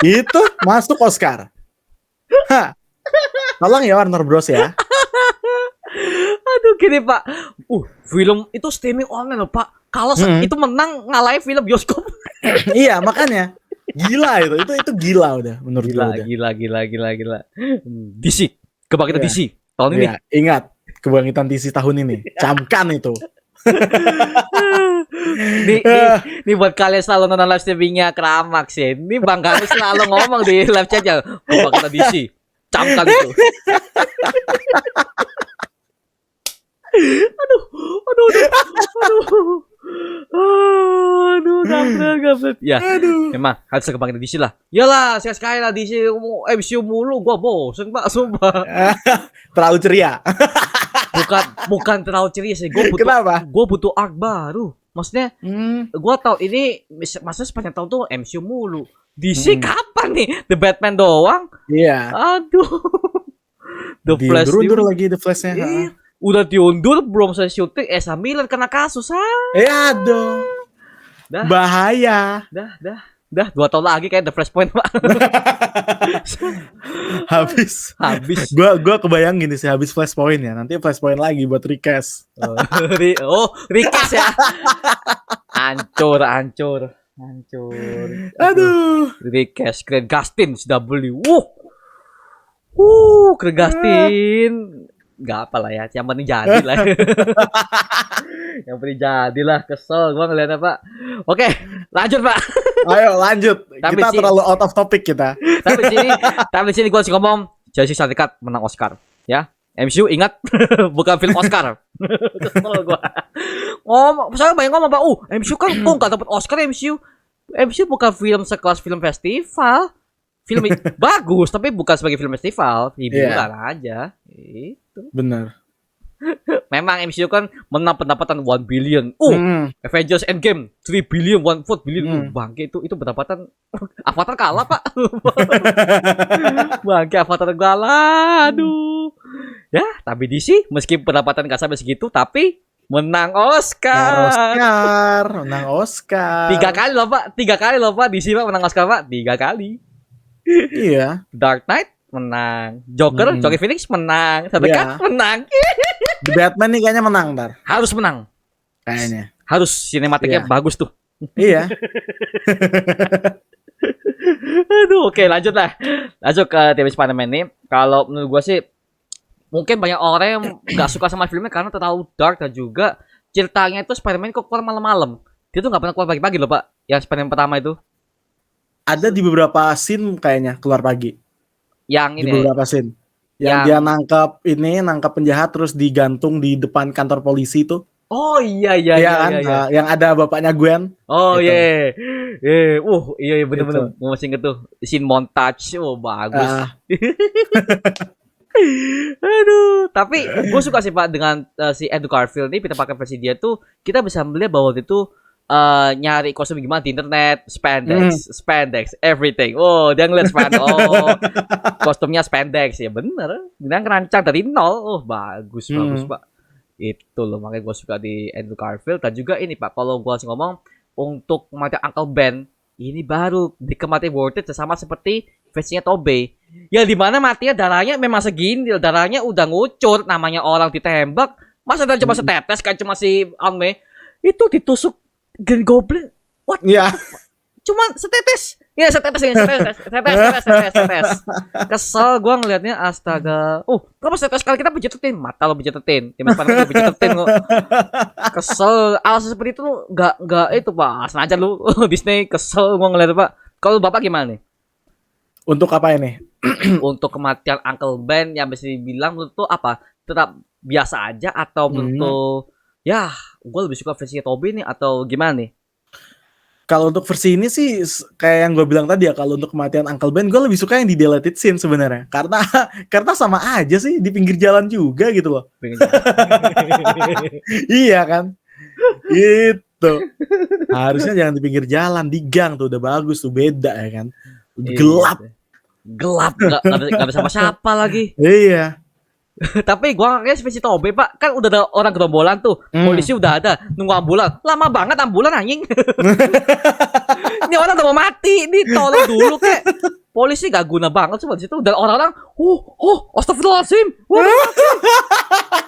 Itu masuk Oscar. Hah. Tolong ya Warner Bros ya. Aduh gini Pak. Film itu streaming online loh Pak. Kalau itu menang ngalahin film bioskop. Iya, makanya. Gila itu gila udah menurut gue udah. Gila. DC, kebangkitan DC tahun ini. Iya, ingat kebangkitan DC tahun ini. Camkan itu. Ini buat kalian selalu nonton live streamingnya Kramax ya. Ini Bang Garis selalu ngomong di live chatnya kebangkitan DC. Camkan itu. Aduh, gablet. Ya, emang harus kebangkitan DC lah. Yalah, sekali lah DC MCU mulu, gua bosen Pak, sumpah. Terlalu ceria. Bukan terlalu ceria sih, Kenapa? Gua butuh arc baru. Maksudnya, gua tahu ini maksudnya sepanjang tahun tuh MCU mulu. DC kapan nih? The Batman doang? Iya. Aduh. The Flash diundur lagi The Flash-nya. Iya. Udah diundur belum selesai syuting, Ezra Miller kena kasus. Aduh. Dah. Bahaya. Dah 2 tahun lagi kayak The Flashpoint, Pak. Habis. Gua kebayang gini sih habis Flashpoint ya. Nanti Flashpoint lagi buat recast. Recast ya. Hancur. Aduh. Recast Grant Gustin CW. Grant Gustin. Gak apa lah ya, yang penting jadi lah. Yang penting jadilah, kesel gua ngeliatnya Pak. Oke, lanjut Pak. Ayo lanjut. Kita terlalu out of topic kita. Tapi di sini gua harus ngomong, Justice League menang Oscar, ya. MCU ingat bukan film Oscar. Kesel gua. Saya banyak ngomong Pak, MCU kan kok enggak dapat Oscar MCU. MCU bukan film sekelas film festival. Film bagus tapi bukan sebagai film festival, hiburan aja. Itu. Benar. Memang MCU kan menang pendapatan 1 billion. Avengers Endgame 3 billion, 1/4 billion. Bangke itu pendapatan Avatar kalah, Pak. Bangke Avatar kalah. Aduh. Ya, tapi DC meski pendapatan enggak sampai segitu tapi menang Oscar. Menang Oscar. 3 kali loh, Pak. DC Pak menang Oscar, Pak. 3 kali. Iya. Dark Knight menang. Joker Phoenix menang. Cut menang. The Batman nih kayaknya menang ntar. Harus menang. Kayaknya. Harus sinematiknya bagus tuh. Iya. Aduh, oke lanjut ke TV Spider-Man nih. Kalau menurut gua sih mungkin banyak orang yang gak suka sama filmnya karena terlalu dark dan juga ceritanya itu Spider-Man kok keluar malam-malam. Dia tuh gak pernah keluar pagi-pagi loh Pak. Yang Spider-Man pertama itu. Ada di beberapa scene kayaknya keluar pagi. Yang ini. Di beberapa scene. Yang dia nangkap penjahat terus digantung di depan kantor polisi itu. Oh iya. Yang ada bapaknya Gwen. Oh iya. Iya bener-bener. Gue masih inget tuh scene montage. Bagus. Aduh, tapi gue suka sih Pak dengan si Andrew Garfield ini, Peter Parker versi dia tuh kita bisa melihat bahwa dia tuh nyari kostum gimana di internet, spandex, everything. Dia ngeliat kostumnya spandex ya bener. Dia ngerancang dari nol. Bagus Pak. Itu loh makanya gue suka di Andrew Garfield. Dan juga ini Pak, kalau gue harus ngomong untuk kematian Uncle Ben, ini baru di kematian worth it sama seperti versinya Tobey. Ya dimana matinya darahnya memang segini, darahnya udah ngucur, namanya orang ditembak, masa darah cuma setetes kan cuma si Ame itu ditusuk Green Goblin. What? Iya. Cuma setetes. Ya setetes. Kesel gua ngelihatnya, astaga. Kenapa setetes kali kita pijetin? Mata lo pijetin. Tim Spider-Man pijetin kok. Kesel. Alasan seperti itu enggak itu, Pak. Sengaja lu Disney kesel gua ngelihat, Pak. Kalau Bapak gimana nih? Untuk apa ini? Untuk kematian Uncle Ben yang bisa dibilang menurut tuh apa? Tetap biasa aja atau menurut tuh ya gue lebih suka versi Toby nih atau gimana nih? Kalau untuk versi ini sih kayak yang gue bilang tadi ya, kalau untuk kematian Uncle Ben gue lebih suka yang di deleted scene sebenarnya. Karena karena sama aja sih di pinggir jalan juga gitu loh. Pengen Iya kan? Itu. Harusnya jangan di pinggir jalan, di gang tuh udah bagus tuh, beda ya kan. Gelap. gelap nggak bisa sama siapa lagi. Iya. Tapi gua kayak versi Tobe pak kan udah ada orang gerombolan tuh polisi udah ada nunggu ambulan lama banget ambulan anjing. Ini orang udah mau mati nih tolong dulu kayak polisi gak guna banget cuma di situ dan orang-orang astagfirullahaladzim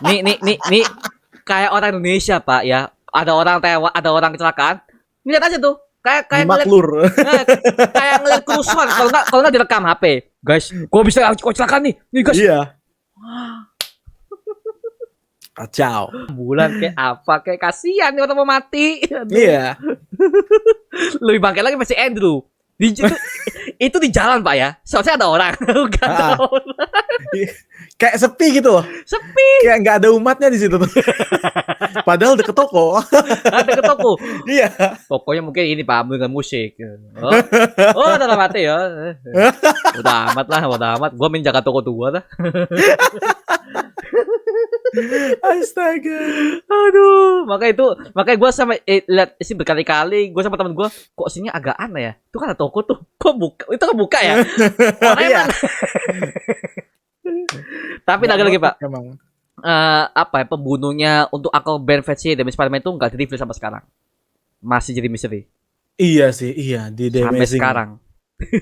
nih kayak orang Indonesia pak ya ada orang tewas ada orang kecelakaan lihat aja tuh kayak ngeliat Maklur. kayak ngeliat kerusuhan kalau nggak direkam HP guys gua bisa kecelakaan nih guys. Iya. Kacau. Bulan kayak apa kayak kasihan nih orang mau mati. Aduh. Iya. Lebih bangke lagi masih Andrew itu di jalan pak ya soalnya ada orang bukan ada orang. Kayak sepi gitu loh. Sepi Kayak nggak ada umatnya di situ tuh. Padahal deket toko. ada ke toko Iya. tokonya mungkin ini pak dengan musik udah mati ya udah amat gue menjaga toko tua dah. Astaga. Aduh, makanya gue sama lihat sih berkali-kali gue sama temen gue kok sini agak aneh ya. Itu kan ada toko tuh. Kok buka? Itu kan buka ya. Iya. Tapi lagi Pak. Emang. Apa ya pembunuhnya untuk Uncle Ben versi Demi Spider-Man itu nggak di-reveal sampai sekarang. Masih jadi misteri. Iya sih, iya di The Sampai Amazing. sekarang.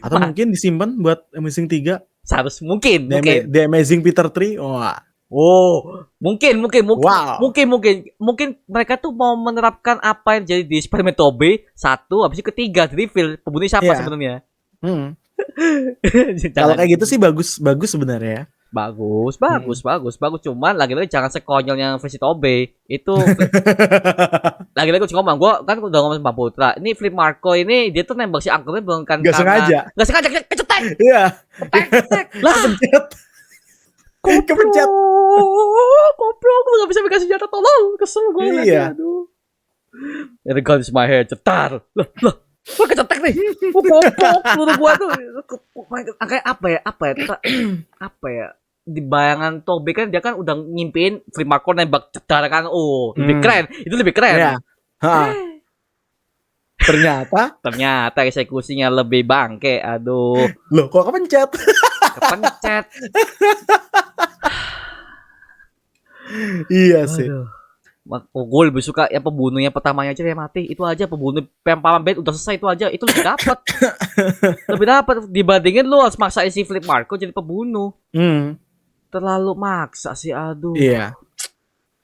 Atau mungkin disimpan buat Amazing 3. Seharus mungkin. The Amazing Peter 3. Wah. Oh, mungkin Wow. mungkin mereka tuh mau menerapkan apa yang jadi di Spider-Man Tobey 1 habis itu ketiga reveal pembunuh siapa sebenarnya. Kalau kayak gitu sih bagus sebenarnya ya. Bagus. Cuman lagi-lagi jangan sekonyol yang versi Tobey. Itu lagi-lagi gue ngomong, gue kan udah ngomong sama Putra. Ini Flip Marco ini dia tuh nembak si Uncle Ben bukan Gak sengaja. kecetek. Iya. Lah, Kepencet. Goblok, gue gak bisa pegang senjata, tolong. Kesel gue. Iya. Aduh. It comes my head, cetar. Lah, gue kecetek nih. Goblok, menurut gue tuh. Kayak apa ya? Di bayangan Tobey kan dia kan udah ngimpiin Flip Marco nembak cetar kan. Oh, lebih keren. Itu lebih keren. Iya. Ternyata eksekusinya lebih bangke. Aduh. Loh, kok kepencet? Iya sih. Gue lebih suka ya pembunuhnya pertamanya aja yang mati. Itu aja pembunuh Paman Ben udah selesai itu aja. Itu lebih dapat dibandingin lu harus maksain si Flip Marco jadi pembunuh. Terlalu maksa sih, aduh. Iya.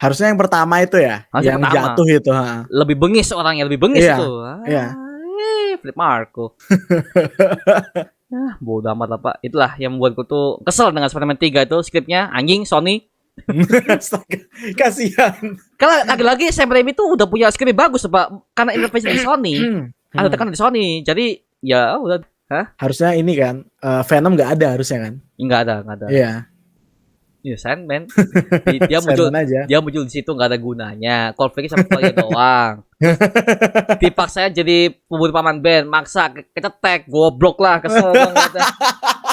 Harusnya yang pertama itu ya, yang jatuh itu. Lebih bengis orangnya, lebih bengis itu. Iya. Flip Marco. Bodoh amat lah pak. Itulah yang membuatku tuh kesel dengan Spider-Man 3 itu skripnya anjing Sony. Kasihan. Kalau lagi-lagi Sam Raimi tuh udah punya skrip bagus pak, karena intervensi di Sony. Ada tekanan di Sony, jadi ya udah. Harusnya ini kan Venom nggak ada harusnya kan? Nggak ada. Iya. Ya Sandman. Dia muncul di situ nggak ada gunanya. Konfliknya sama keluarga doang. Dipaksa jadi pembunuh Paman Ben, maksa kecetek, goblok lah, kesel banget.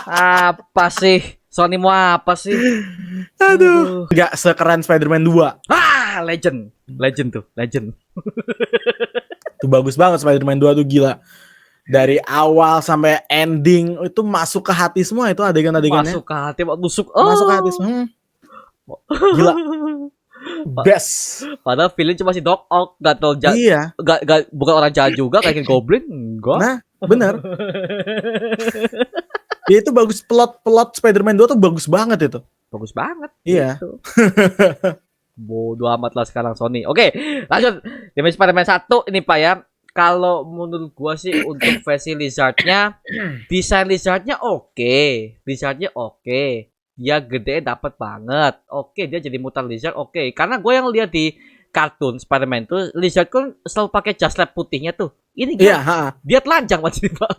Apa sih? Sony mau apa sih? Aduh. Nggak sekeren Spider-Man 2. Legend. Itu bagus banget Spider-Man 2 tuh gila. Dari awal sampai ending itu masuk ke hati semua itu adegan-adegannya. Masuk ke hati, masuk ke hati semua. Gila. Best. Padahal villain cuma si Doc Ock, gak tau Iya. Gak, bukan orang jahat juga kayak Goblin, enggak. Nah, bener. Ya itu bagus, plot Spider-Man 2 tuh bagus banget itu. Bagus banget. Iya. Gitu. Bodoh amat lah sekarang Sony. Oke, lanjut. Demi Spider-Man 1 ini Pak ya. Kalau menurut gua sih untuk versi Lizard-nya, desain Lizard-nya oke. Dia gede dapat banget. Oke, dia jadi mutant Lizard oke. Karena gua yang lihat di kartun Spider-Man tuh Lizard kan selalu pakai jas lab putihnya tuh. Ini Iya, kan ha. dia telanjang masih Pak.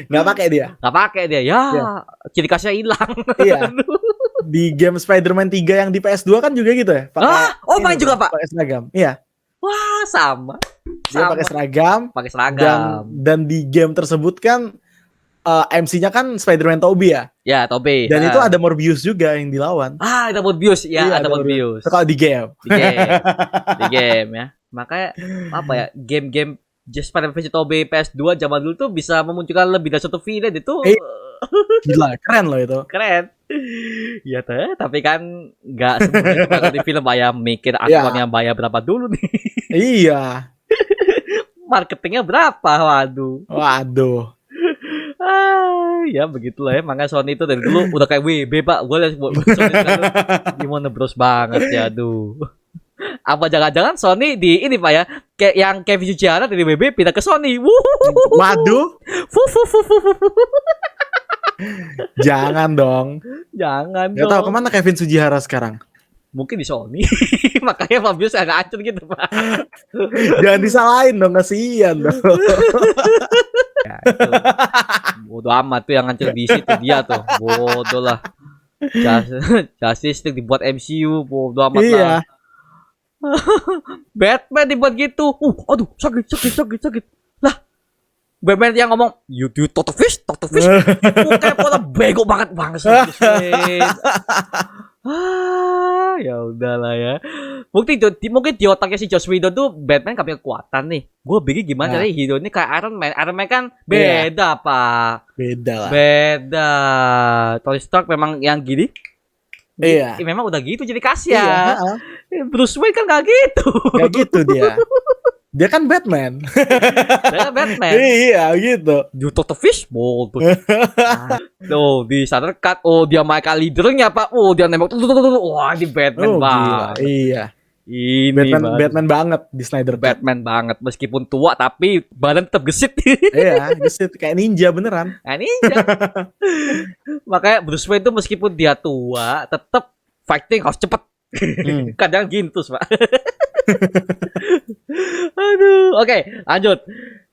Nggak pakai dia. Nggak pakai dia. Ya, Iya. ciri khasnya hilang. Iya. Di game Spider-Man 3 yang di PS2 kan juga gitu ya. Oh main ini, juga Pak. Pakai seragam. Iya. Wah, sama. Dia pakai seragam Pakai dan seragam. di game tersebut kan MC-nya kan Spider-Man Tobey ya. Ya, Tobe. Dan itu ada Morbius juga yang dilawan. ada Morbius. Ya, Iya, ada Morbius. Itu kalau di game. Di game. Di game ya. Makanya apa ya? Game-game Just Spider-Man versi Tobey PS2 zaman dulu tuh bisa memunculkan lebih dari satu villain itu. Gila, keren loh itu. Keren. Iya teh, tapi kan nggak semuanya itu kalau di film bayar mikir aktornya bayar berapa dulu nih. Iya. Marketingnya berapa? Waduh. Waduh. Ya begitulah ya. Makanya Sony itu dari dulu udah kayak WB Pak. Gue lihat Sony sekarang gimana bros banget ya, aduh. Apa jangan-jangan Sony di ini Pak ya? Kayak yang Kevin Sujihara dari WB pindah ke Sony. Waduh. Jangan dong. Jangan Gak dong. tahu kemana Kevin Sujihara sekarang. Mungkin di Sony. Makanya Fabius agak hancur gitu Pak. Jangan disalahin dong, kasihan dong. Ya, itu. Bodoh amat tuh yang hancur di situ dia tuh. Bodoh lah. Justice League dibuat MCU, bodoh amat lah. Batman dibuat gitu. Aduh, sakit. Lah, Batman yang ngomong, you Toto Fish. Kayak pola bego banget sih. Ya udahlah ya. Mungkin di otaknya si Joss Whedon tuh Batman gak punya kekuatan nih. Gue bingung gimana caranya hero ini kayak Iron Man. Iron Man kan beda Pak. Beda lah. Beda. Tony Stark memang yang gini. Iya. Memang udah gitu jadi kasihan. Iya. Bruce Wayne kan gak gitu. Gak gitu dia. Dia kan Batman. Dia Batman. Iya gitu. You Toto Fish bodoh. Tuh di Snyder Cut. Oh dia Michael leadernya Pak. Oh dia nembak. Wah di Batman banget. Iya. Ini Batman banget di Snyder Cut. Batman banget meskipun tua tapi badan tetap gesit. Iya, gesit kayak ninja beneran. Nah, ninja. Makanya Bruce Wayne tuh meskipun dia tua tetap fighting harus cepet. Kadang gintus Pak. Aduh, oke, lanjut.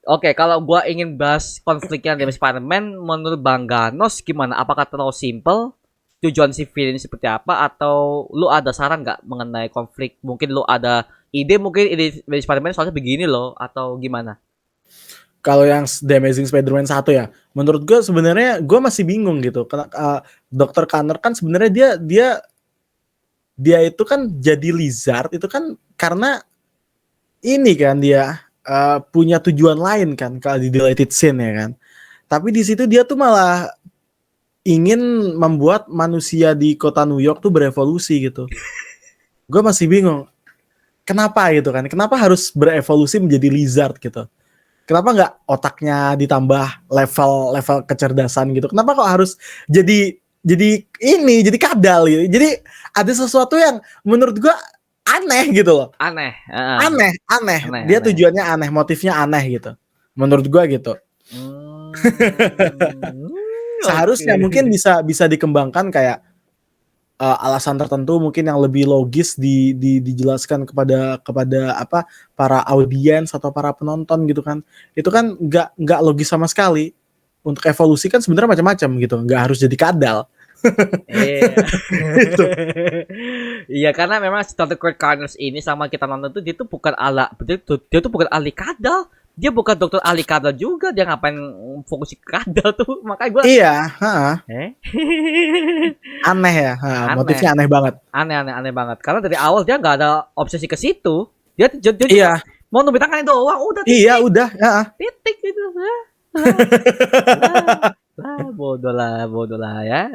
Oke, kalau gua ingin bahas konfliknya dengan Spider-Man, menurut Bang Ganos gimana? Apakah terlalu simple? Tujuan si villain seperti apa? Atau lu ada saran nggak mengenai konflik? Mungkin lu ada ide dari Spider-Man soalnya begini loh, atau gimana? Kalau yang The Amazing Spider-Man 1 ya, menurut gua sebenarnya gua masih bingung gitu. Karena Dr. Connor kan sebenarnya dia itu kan jadi lizard itu kan karena ini kan dia punya tujuan lain kan kalau di deleted scene ya kan. Tapi di situ dia tuh malah ingin membuat manusia di kota New York tuh berevolusi gitu. Gue masih bingung. Kenapa gitu kan? Kenapa harus berevolusi menjadi lizard gitu? Kenapa nggak otaknya ditambah level kecerdasan gitu? Kenapa kok harus jadi kadal gitu. Jadi ada sesuatu yang menurut gua aneh gitu loh. Aneh. Dia tujuannya aneh, motifnya aneh gitu. Menurut gua gitu. Seharusnya mungkin bisa dikembangkan kayak alasan tertentu mungkin yang lebih logis dijelaskan kepada apa para audiens atau para penonton gitu kan. Itu kan nggak logis sama sekali. Untuk evolusi kan sebenarnya macam-macam gitu, nggak harus jadi kadal. Iya karena memang Dr. Kurt Connors ini sama kita nonton tuh dia tuh bukan ahli kadal, dia bukan dokter ahli kadal juga, dia ngapain fokus ke kadal tuh, makanya gue aneh ya, motifnya aneh banget, aneh banget karena dari awal dia nggak ada obsesi ke situ, dia mau nubit tangannya doang udah titik gitu bodoh lah ya.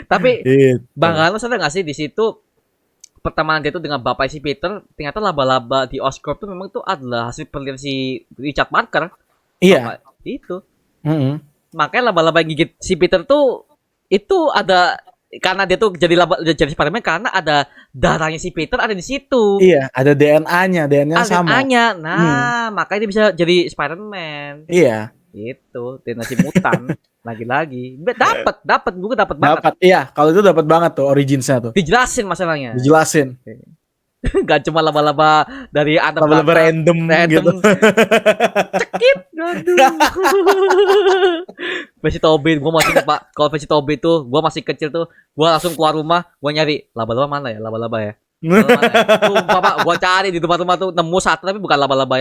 Tapi Bang Ganos ada nggak sih di situ pertemanan dia tuh dengan bapak si Peter, ternyata laba-laba di Oscorp tuh memang tuh adalah hasil penelitian si Richard Parker. Iya. Itu. Makanya laba-laba yang gigit si Peter tuh itu ada karena dia tuh jadi Spider-Man karena ada darahnya si Peter ada di situ. Iya, ada DNA-nya sama. DNA-nya. Nah, makanya dia bisa jadi Spider-Man. Iya. Itu si mutan lagi-lagi dapat buku dapat banget. Iya, kalau itu dapat banget tuh originsnya tuh. Dijelasin masalahnya. Dijelasin. Gak cuma laba-laba dari anak Laba-laba random gitu. Cekip. Aduh. Versi Tobe, gue masih ingat, Pak. Kalau versi Tobe tuh, gue masih kecil tuh, gue langsung keluar rumah, gue nyari laba-laba mana ya, laba-laba ya. Laba-laba mana ya? Tuh, Bapak, gue cari di rumah-rumah tuh, nemu satu tapi bukan laba-laba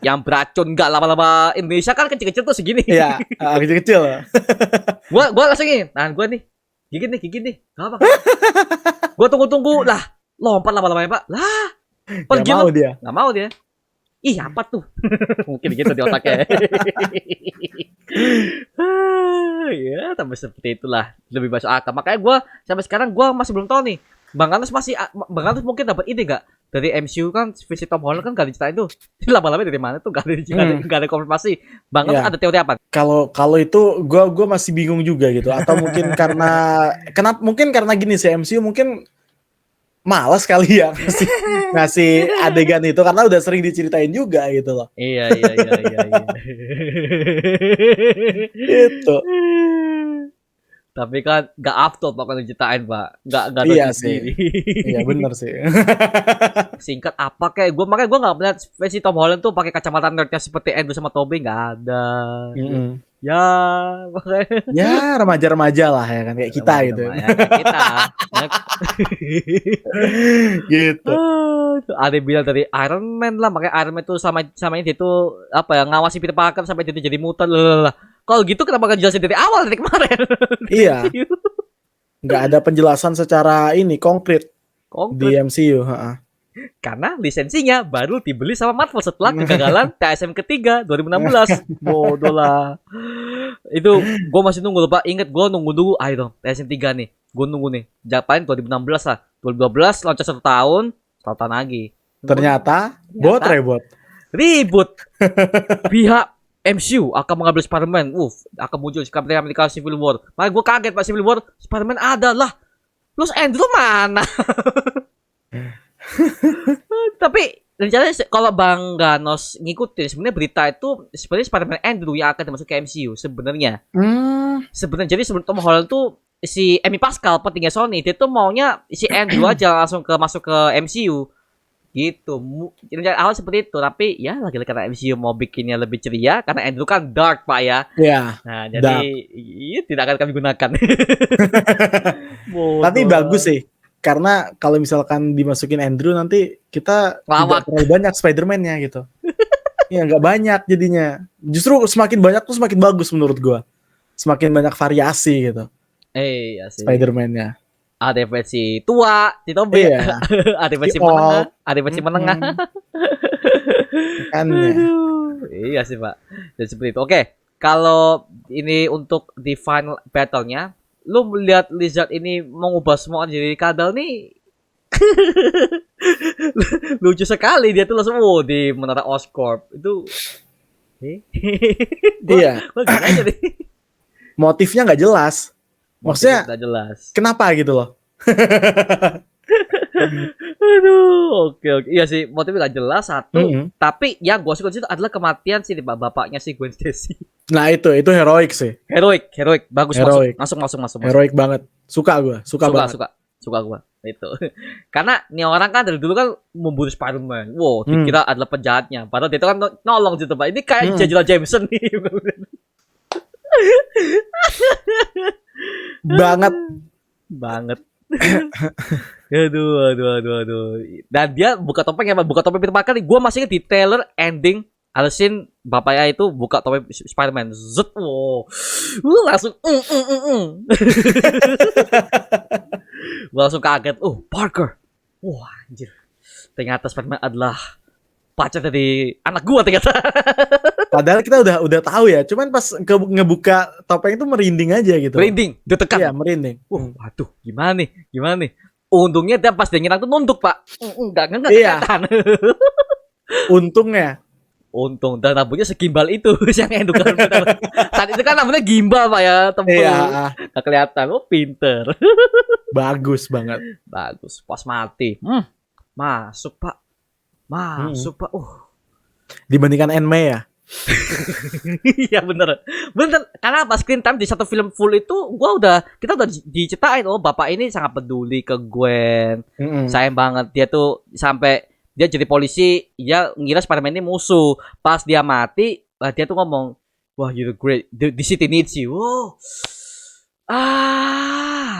yang beracun, enggak laba-laba Indonesia kan kecil-kecil tuh segini. Iya, kecil-kecil. Gue langsung ini, nah gue nih, gigit nih, gak apa. Gue tunggu-tunggu lah, lompat laba-labanya Pak, lah, pergi Gak mau lo, dia. nggak mau dia. Ih, apa tuh? Mungkin gitu di otaknya. Ya, tapi seperti itulah. Lebih masuk akal. Makanya gue sampai sekarang gue masih belum tahu nih. Bang Anus mungkin dapat ide gak? Dari MCU kan visi Tom Holland kan gak diceritain tuh. Lama-lama dari mana tuh? Gak ada konfirmasi. Bang Anus ada teori apa? Kalau itu gue masih bingung juga gitu. Atau mungkin mungkin karena gini sih, MCU mungkin malas kali ya ngasih adegan itu karena udah sering diceritain juga gitu loh. Iya. Itu. Tapi kan gak after Pak kalau diceritain Pak. Gak Iya sih. Iya benar sih. Singkat apa kayak gue, makanya gue gak melihat versi Tom Holland tuh pakai kacamata nerdnya seperti Andrew sama Tobey, gak ada. Ya, makanya. Ya remaja-remaja lah ya kan kayak kita gitu. Ya, kayak kita. Gitu. Ada yang bilang dari Iron Man lah, makanya Iron Man tuh sama ini tuh apa ya, ngawasi Peter Parker sampai dia jadi mutant lah. Kalau gitu kenapa gak jelasin dari awal, dari kemarin? Iya. Nggak ada penjelasan secara ini konkret di MCU. Karena lisensinya baru dibeli sama Marvel setelah kegagalan TSM ketiga 2016. Bodoh lah. Itu gue masih nunggu lupa. Ingat gue nunggu. Ayo dong TSM 3 nih. Gue nunggu nih. Japain 2016 lah. 2012 loncat 1 tahun. 1 tahun lagi. Ternyata ribut. Pihak MCU akan mengambil Spider-Man. Akan muncul Captain America Civil War. Makanya gue kaget Pak, Civil War Spider-Man ada lah. Terus Andrew mana? Tapi rencananya kalau Bang Ganos ngikutin, sebenarnya berita itu sebenarnya Spider-Man Andrew yang akan masuk ke MCU sebenarnya. Sebenarnya jadi sebelum Tom Holland tuh si Amy Pascal petinggi Sony dia tuh maunya si Andrew aja langsung masuk ke MCU. Gitu. Rencana awal seperti itu, tapi ya lagi-lagi karena MCU mau bikinnya lebih ceria karena Andrew kan dark Pak ya. Iya. Nah, jadi tidak akan kami gunakan. Tapi bagus sih. Karena kalau misalkan dimasukin Andrew nanti kita tidak terlalu banyak Spider-Man-nya gitu. Ya nggak banyak jadinya. Justru semakin banyak tuh semakin bagus menurut gua. Semakin banyak variasi gitu. Iya sih. Spider-Man-nya. Ada versi tua, Tobey. Iya. Ada versi menengah, ada versi menengah. Iya sih Pak. Jadi seperti itu. Oke, kalau ini untuk di final battle-nya, lu melihat Lizard ini mengubah semua jadi kadal nih. Lucu sekali dia tuh langsung di menara Oscorp itu. Iya. Motifnya nggak jelas. Maksudnya nggak jelas. Kenapa gitu loh? Aduh, oke. Iya sih, motifnya nggak jelas satu. Tapi yang gue suka itu adalah kematian sih bapaknya si Gwen Stacy. Nah itu heroik sih. Heroik, bagus. Heroik. Masuk. Heroik banget. Suka gue banget. Suka gue. Itu. Karena nih orang kan dari dulu kan membunuh Spider-Man. Wow, dikira adalah penjahatnya. Padahal dia itu kan nolong gitu Pak. Ini kayak J.J. Jameson nih. banget. Aduh. Dan dia buka topeng Peter Parker nih. Gue masih ingat di trailer ending Alisin bapaknya itu buka topeng Spider-Man. Zut, wow. Langsung Gue langsung kaget. Parker. Wah, anjir. Ternyata Spider-Man adalah pacar dari anak gue ternyata. Padahal kita udah tahu ya. Cuman pas ngebuka topeng itu merinding aja gitu. Merinding, ditekan. Iya, merinding. Waduh, gimana nih? Untungnya dia pas dia nyerang tuh nunduk, Pak. Enggak kelihatan. Untung dan rambutnya segimbal itu yang endukan. Saat itu kan rambutnya gimbal Pak ya, tebel. Iya. Gak kelihatan. Pinter. Bagus banget. Bagus. Pas mati. Masuk Pak. Pak. Dibandingkan Enme ya. Iya bener. Bener. Karena pas screen time di satu film full itu kita udah diceritain bapak ini sangat peduli ke Gwen. Sayang banget dia tuh sampai dia jadi polisi, dia ngira Spider-Man ini musuh. Pas dia mati, dia tuh ngomong, "Wah, you're great. The city needs you." Wow.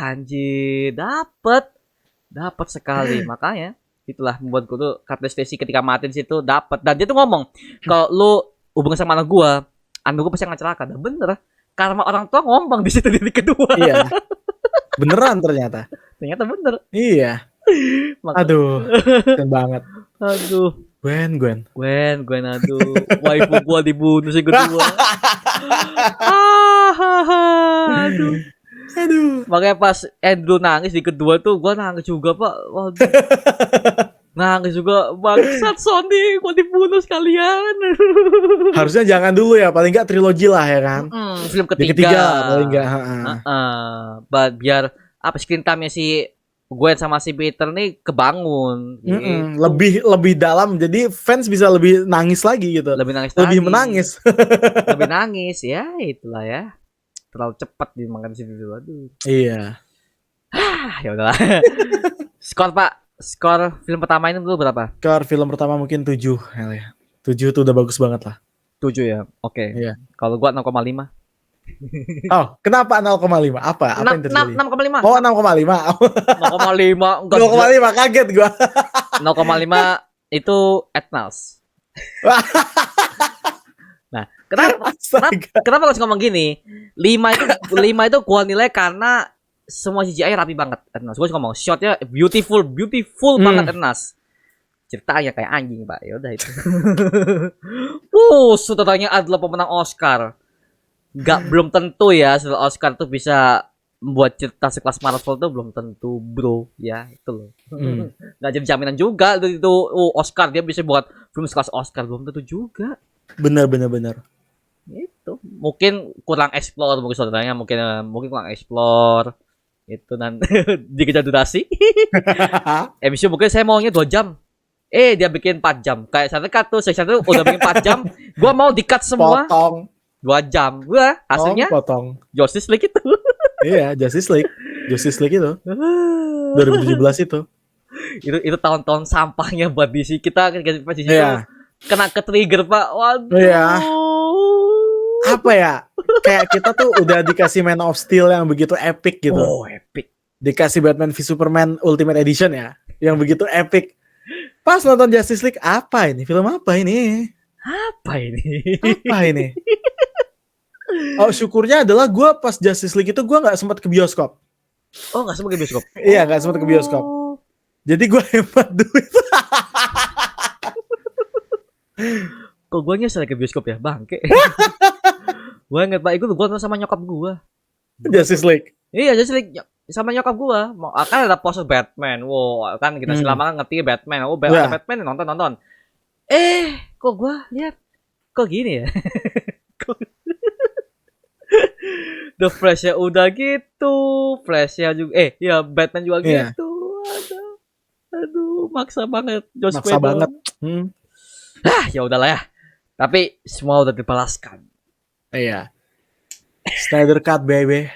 Anjir, dapat sekali. Makanya itulah membuatku tuh Kate Stacy ketika mati di situ dapat. Dan dia tuh ngomong, "Kalau lu hubungan sama anak gua gua pasti akan celaka." Dan bener, karma orang tua ngomong di situ di kedua. Iya. Beneran ternyata. Ternyata bener. Iya. Aduh, keren banget. Aduh. Gwen, Aduh. Waifu gua dibunuh sih kedua. Aduh. Makanya pas Andrew nangis di kedua tuh gua nangis juga, Pak. Waduh. Nangis juga, bangsat Sony, gua dibunuh sekalian. Harusnya jangan dulu ya, paling enggak trilogi lah ya kan. Film Di ketiga paling enggak, biar screen time-nya si Gwen sama si Peter nih kebangun. Lebih dalam, jadi fans bisa lebih nangis lagi gitu. Lebih menangis. Lebih nangis, ya itulah ya. Terlalu cepat dimakan situ. Aduh. Iya. Ya udahlah. Skor film pertama ini dulu berapa? Skor film pertama mungkin 7 ya. 7 tuh udah bagus banget lah. 7 ya. Oke. Iya. Kalau gua 0,5. Oh, kenapa 0,5? Apa yang terjadi? 6,5. Oh, 6,5. 0,5 enggak. 0,5 kaget gua. 0,5 itu Etnals. Nah, kenapa harus ngomong gini? 5 itu gua nilai karena semua CGI rapi banget Etnas. Gua ngomong shotnya beautiful banget Etnas. Ceritanya kayak anjing, Pak. Ya udah itu. Sutradaranya adalah pemenang Oscar. Belum tentu ya setelah Oscar tuh bisa membuat cerita sekelas Marvel tuh belum tentu, bro. Ya, itu loh. Nggak jadi jaminan juga itu Oscar dia bisa buat film sekelas Oscar, belum tentu juga. Bener. Itu mungkin kurang explore, mungkin saudaranya mungkin kurang explore itu dan dikejar durasi. MCU mungkin saya maunya 2 jam. Dia bikin 4 jam. Kayak Syarikat tuh udah bikin 4 jam. Gua mau di-cut semua. Potong. 2 jam. Gua hasilnya potong. Justice League itu. Iya, Justice League itu. 2017 itu. Itu tahun-tahun sampahnya buat DC. Kita pas di situ kena ke trigger, Pak. Waduh. Iya. Apa ya? Kayak kita tuh udah dikasih Man of Steel yang begitu epic gitu. Oh, epic. Dikasih Batman v Superman Ultimate Edition ya, yang begitu epic. Pas nonton Justice League, apa ini? Film apa ini? Oh, syukurnya adalah gue pas Justice League itu gue nggak sempat ke bioskop. Oh, nggak sempat ke bioskop? Iya, nggak sempat ke bioskop. Jadi gue hemat duit. Kok gue nyesel ke bioskop ya, bangke. Gue inget, Pak, itu gue nonton sama nyokap gue. Justice League. Iya, Justice League sama nyokap gue. Kan ada poster Batman. Wow, kan kita selama kan ngerti Batman. Batman nonton. Kok gue lihat kok gini ya? The Flash-nya udah gitu, Flash-nya juga Batman juga gitu. Aduh, maksa banget Joss Whedon. Maksa banget. Ya udahlah ya. Tapi semua udah dibalaskan. Iya. Snyder Cut, baby.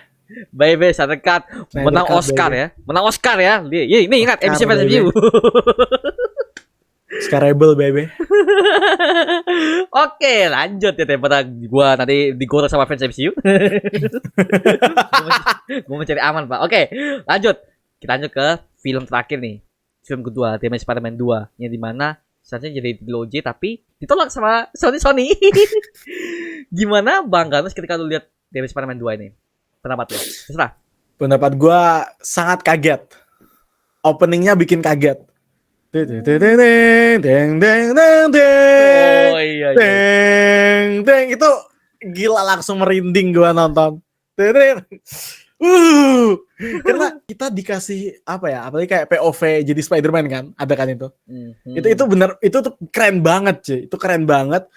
Snyder Cut menang Oscar ya. Menang Oscar ya. Ini ingat MC Fans Review. Scarable, baby. Oke, lanjut ya daripada gua nanti digoreng sama fans MCU. Gua mencari aman, Pak. Oke, lanjut. Kita lanjut ke film terakhir nih. Film kedua, The Amazing Spider-Man 2, yang dimana seharusnya jadi trilogi tapi ditolak sama Sony. Gimana Bang Ganus ketika lu lihat The Amazing Spider-Man 2 ini? Pendapat lu? Terserah. Pendapat gua sangat kaget. Openingnya bikin kaget. Oh iya. Itu gila, langsung merinding gua nonton. Karena kita dikasih apa ya, apalagi kayak POV jadi Spider-Man kan, ada kan itu. Itu bener, itu tuh keren banget cuy, itu keren banget.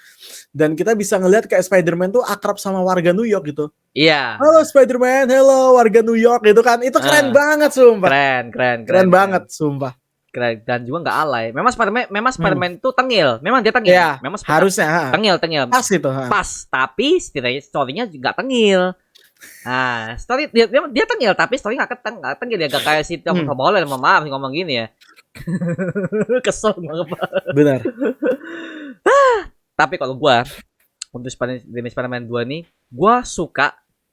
Dan kita bisa ngelihat kayak Spider-Man tuh akrab sama warga New York gitu. Iya. Halo Spider-Man, hello warga New York gitu kan, itu keren banget sumpah. Keren banget sumpah. keren dan juga nggak alay. Memang Spider-Man itu tengil. Memang dia tengil. Ya, Memang harusnya. tengil. Pas itu. Pas, tapi setidaknya story-nya juga tengil. Nah, story dia tengil tapi story nggak tengil dia gak kayak si Tom Holland, maaf ngomong gini ya. Kesel banget. Benar. Tapi kalau gua untuk Spider-Man 2 nih, gua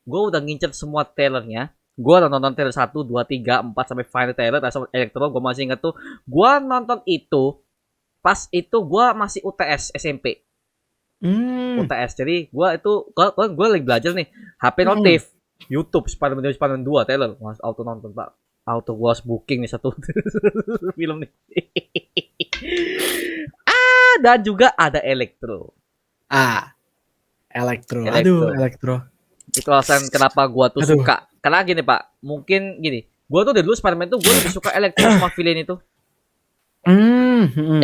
udah ngincer semua trailernya. Gua udah nonton trailer 1, 2, 3, 4 sampai final trailer sama Electro. Gua masih inget tuh, gua nonton itu pas itu gua masih UTS SMP. UTS. Jadi gua lagi belajar nih, HP notif, YouTube Spider-Man 2 trailer. Mas auto nonton, Pak. Auto gua harus booking nih satu film nih. Dan juga ada Electro. Electro. Aduh, Electro. Itu alasan kenapa gua tuh suka. Karena gini, Pak. Mungkin gini. Gua tuh dari dulu Spider-Man tuh gua lebih suka Electro sama villain itu.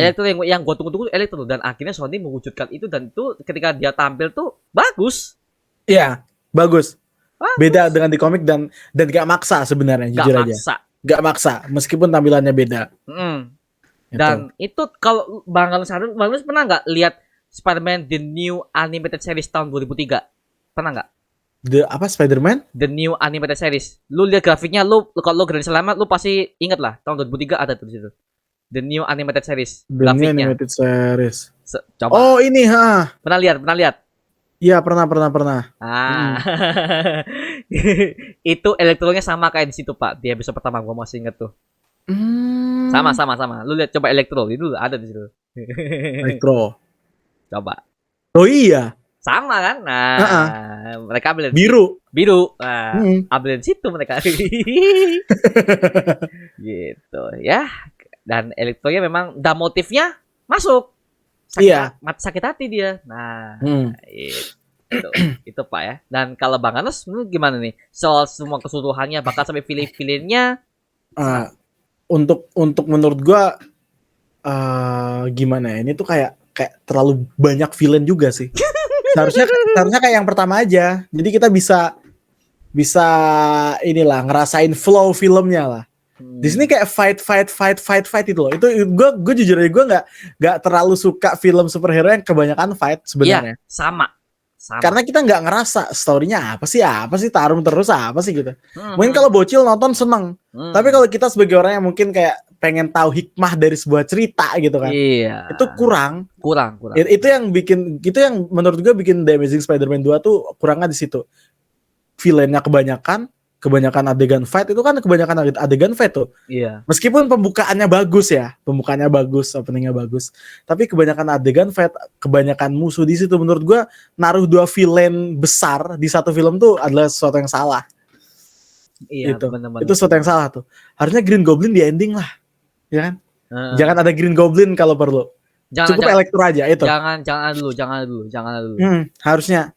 Electro yang gua tunggu-tunggu Electro, dan akhirnya Sony mewujudkan itu, dan itu ketika dia tampil tuh bagus. Iya, bagus. Beda dengan di komik dan gak maksa sebenarnya, jujur aja. Gak maksa, meskipun tampilannya beda. Dan itu kalau Bang Galus pernah nggak lihat Spider-Man The New Animated Series tahun 2003? Pernah nggak? Spider-Man? The New Animated Series. Lu lihat grafiknya, kalau lu Grand Selamat, lu pasti inget lah tahun 2003 ada tuh di situ. The New Animated Series. The New Animated Series. Coba. Oh, ini Pernah lihat? Iya, pernah. Itu elektronya sama kayak di situ, Pak. Di episode pertama gua masih inget tuh. Sama. Lu lihat coba Electro itu ada di situ. Electro. Coba. Oh iya. Sama kan? Nah, mereka ambil biru. Nah, ambil di situ mereka. Gitu ya. Dan Electronya memang motifnya masuk. Sakit hati dia. Nah, itu Pak ya. Dan kalau Bang Anas gimana nih? Soal semua keseluruhannya, bahkan sampai villain-nya. Untuk menurut gua gimana ya? Ini tuh kayak terlalu banyak villain juga sih. Seharusnya kayak yang pertama aja. Jadi kita bisa inilah ngerasain flow filmnya lah. Di sini kayak fight itu loh. Itu gue jujur aja gue nggak terlalu suka film superhero yang kebanyakan fight sebenarnya. Iya, sama. Karena kita nggak ngerasa story-nya apa sih tarung terus apa sih gitu. Mungkin kalau bocil nonton seneng. Tapi kalau kita sebagai orang yang mungkin kayak pengen tahu hikmah dari sebuah cerita gitu kan. Iya. Itu kurang. Itu yang menurut gue bikin The Amazing Spider-Man 2 tuh kurangnya di situ. Villainnya kebanyakan adegan fight, itu kan kebanyakan adegan fight tuh. Iya. Meskipun pembukaannya bagus, openingnya bagus, tapi kebanyakan adegan fight, kebanyakan musuh di situ. Menurut gua naruh 2 villain besar di satu film tuh adalah sesuatu yang salah. Iya, gitu. Bener-bener. Itu sesuatu yang salah tuh. Harusnya Green Goblin di ending lah, ya kan? Jangan ada Green Goblin kalau perlu. Cukup Electro aja itu. Jangan dulu. Harusnya.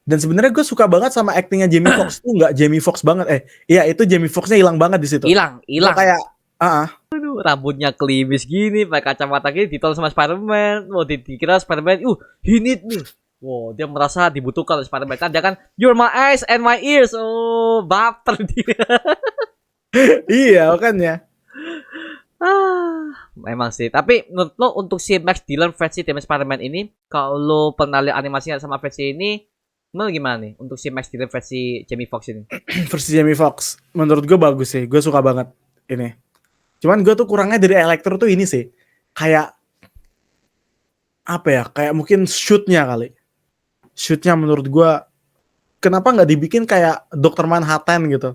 Dan sebenarnya gue suka banget sama actingnya Jamie Foxx tuh, nggak Jamie Foxx banget. Iya, itu Jamie Foxx-nya hilang banget di situ. Hilang. Kayak Aduh, rambutnya klimis gini, pakai kacamata gini, ditolong sama Spider-Man. Dikira Spider-Man, he need me. Wow, dia merasa dibutuhkan oleh Spider-Man. Kan dia kan, you're my eyes and my ears. Oh, baper dia. Iya, kan ya. Memang sih. Tapi menurut lo untuk si Max Dillon versi tim Spider-Man ini, kalau lo pernah lihat animasinya sama versi ini, menurut gimana nih untuk si Max Dillon versi Jamie Foxx ini? Versi Jamie Foxx menurut gue bagus sih. Gue suka banget ini. Cuman gue tuh kurangnya dari Electro tuh ini sih. Kayak apa ya? Kayak mungkin shootnya kali. Shootnya menurut gue kenapa nggak dibikin kayak Dr. Manhattan gitu?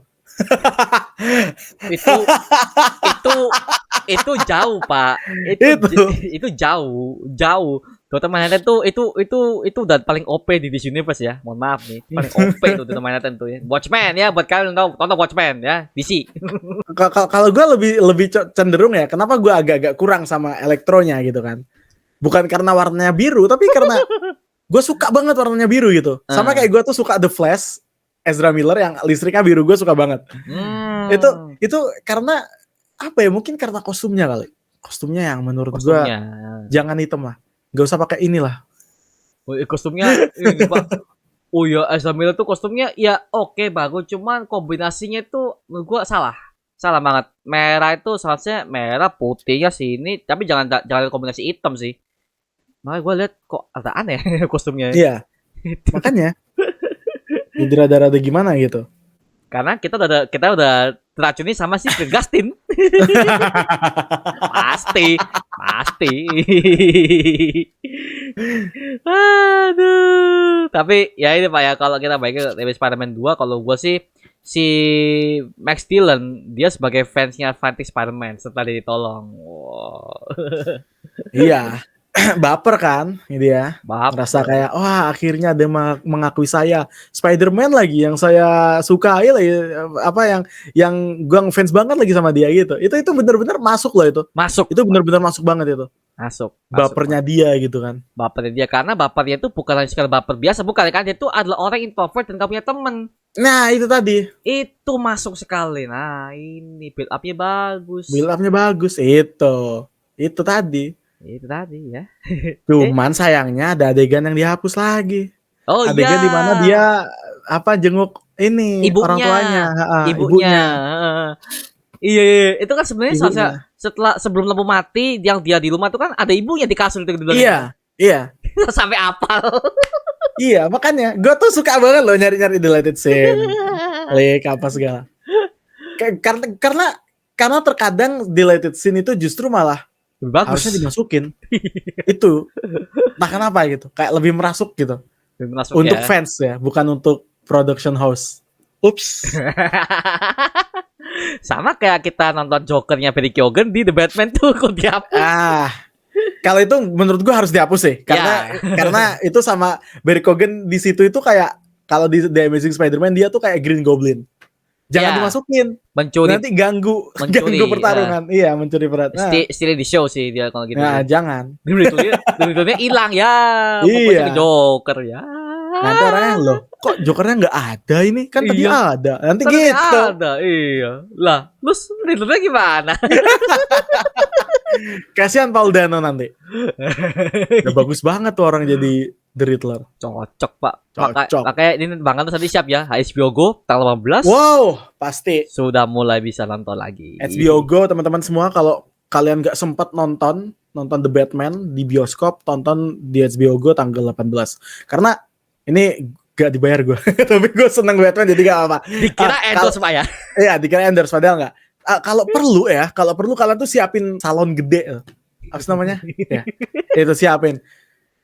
itu jauh, Pak. Itu jauh. Dr. Manhattan tuh itu udah paling OP di DC Universe ya. Mohon maaf nih. Paling OP tuh Dr. Manhattan tuh ya. Watchmen ya, buat kalian tahu, tonton Watchmen ya, DC. Kalau gue lebih cenderung ya, kenapa gue agak-agak kurang sama Elektronya gitu kan. Bukan karena warnanya biru, tapi karena gue suka banget warnanya biru gitu. Sama kayak gue tuh suka The Flash, Ezra Miller yang listriknya biru, gue suka banget. Itu karena apa ya, mungkin karena kostumnya kali. Kostumnya yang menurut gue jangan hitam lah. Gak usah pakai inilah. Kostumnya ini, Pak. Oh ya, Ezra Miller tuh kostumnya ya oke, bagus, cuman kombinasinya tuh menurut gue salah. Salah banget. Merah itu seharusnya merah, putihnya sini, tapi jangan kombinasi hitam sih. Makanya gue lihat kok agak aneh kostumnya. Iya, makanya jadi rada-rada gimana gitu. Karena kita udah teracuni sama si Gustin. Pasti, pasti. Aduh. Tapi ya ini Pak ya, kalau kita balik ke Spider-Man 2, kalau gue sih si Max Dillon dia sebagai fansnya Fantastic Spider-Man setelah dia ditolong. Wow. Iya, baper kan ini ya. Baper. Ngerasa kayak wah akhirnya ada mengakui saya Spider-Man lagi yang saya sukai lagi, apa yang gue ngefans banget lagi sama dia gitu. Itu benar-benar masuk loh itu. Masuk. Itu benar-benar masuk banget itu. Masuk. Bapernya dia gitu kan. Bapernya dia, karena bapernya itu bukan hanya sekadar baper biasa, bukan kan, dia itu adalah orang introvert dan gak punya temen. Nah itu tadi Itu masuk sekali. Nah ini build up-nya bagus. build up-nya bagus itu tadi. Itu tadi ya. Cuman sayangnya ada adegan yang dihapus lagi. Oh Adegan iya. di mana dia apa jenguk ini Ibunya. orang tuanya, Ibunya. Iya, iya, itu kan sebenarnya Ibunya. sebelum lampu mati, yang dia di rumah itu kan ada ibunya di kasur itu. Iya. Sampai apal. Iya, makanya gue tuh suka banget loh nyari-nyari deleted scene, leak apa segala. Karena terkadang deleted scene itu justru malah Bagus. harusnya dimasukin. Itu, nah kenapa gitu? Kayak lebih merasuk gitu. Masuk Untuk ya. fans ya, bukan untuk production house. Ups. Sama kayak kita nonton Joker-nya Barry Keoghan di The Batman tuh kok dihapus. Kalau itu menurut gue harus dihapus sih, karena itu sama Barry Keoghan di situ itu kayak kalau di The Amazing Spider-Man dia tuh kayak Green Goblin. Jangan dimasukin. Mencuri. Nanti ganggu pertarungan. Iya, mencuri perhatian. Still di show sih dia kalau gitu. Nah, jangan. Duitnya hilang ya. Iya. Joker ya. Nanti orangnya loh, kok Jokernya nggak ada ini? Kan tadi ada. Nanti gitu. Ada, iya. Lah, terus Riddlernya gimana? Kasihan Paul Dano nanti. Udah bagus banget tuh orang jadi The Riddler. Cocok, Pak. Cocok. Makanya ini Bang Anto tadi siap ya. HBO Go tanggal 18. Wow, pasti. Sudah mulai bisa nonton lagi. HBO Go teman-teman semua, kalau kalian nggak sempat nonton The Batman di bioskop, tonton di HBO Go tanggal 18. Karena ini gak dibayar gue. Tapi gue seneng Batman jadi gak apa-apa. Dikira endorse Pak ya? Iya, dikira endorse padahal nggak. Kalau perlu kalian tuh siapin salon gede. Apa namanya? Ya, itu siapin.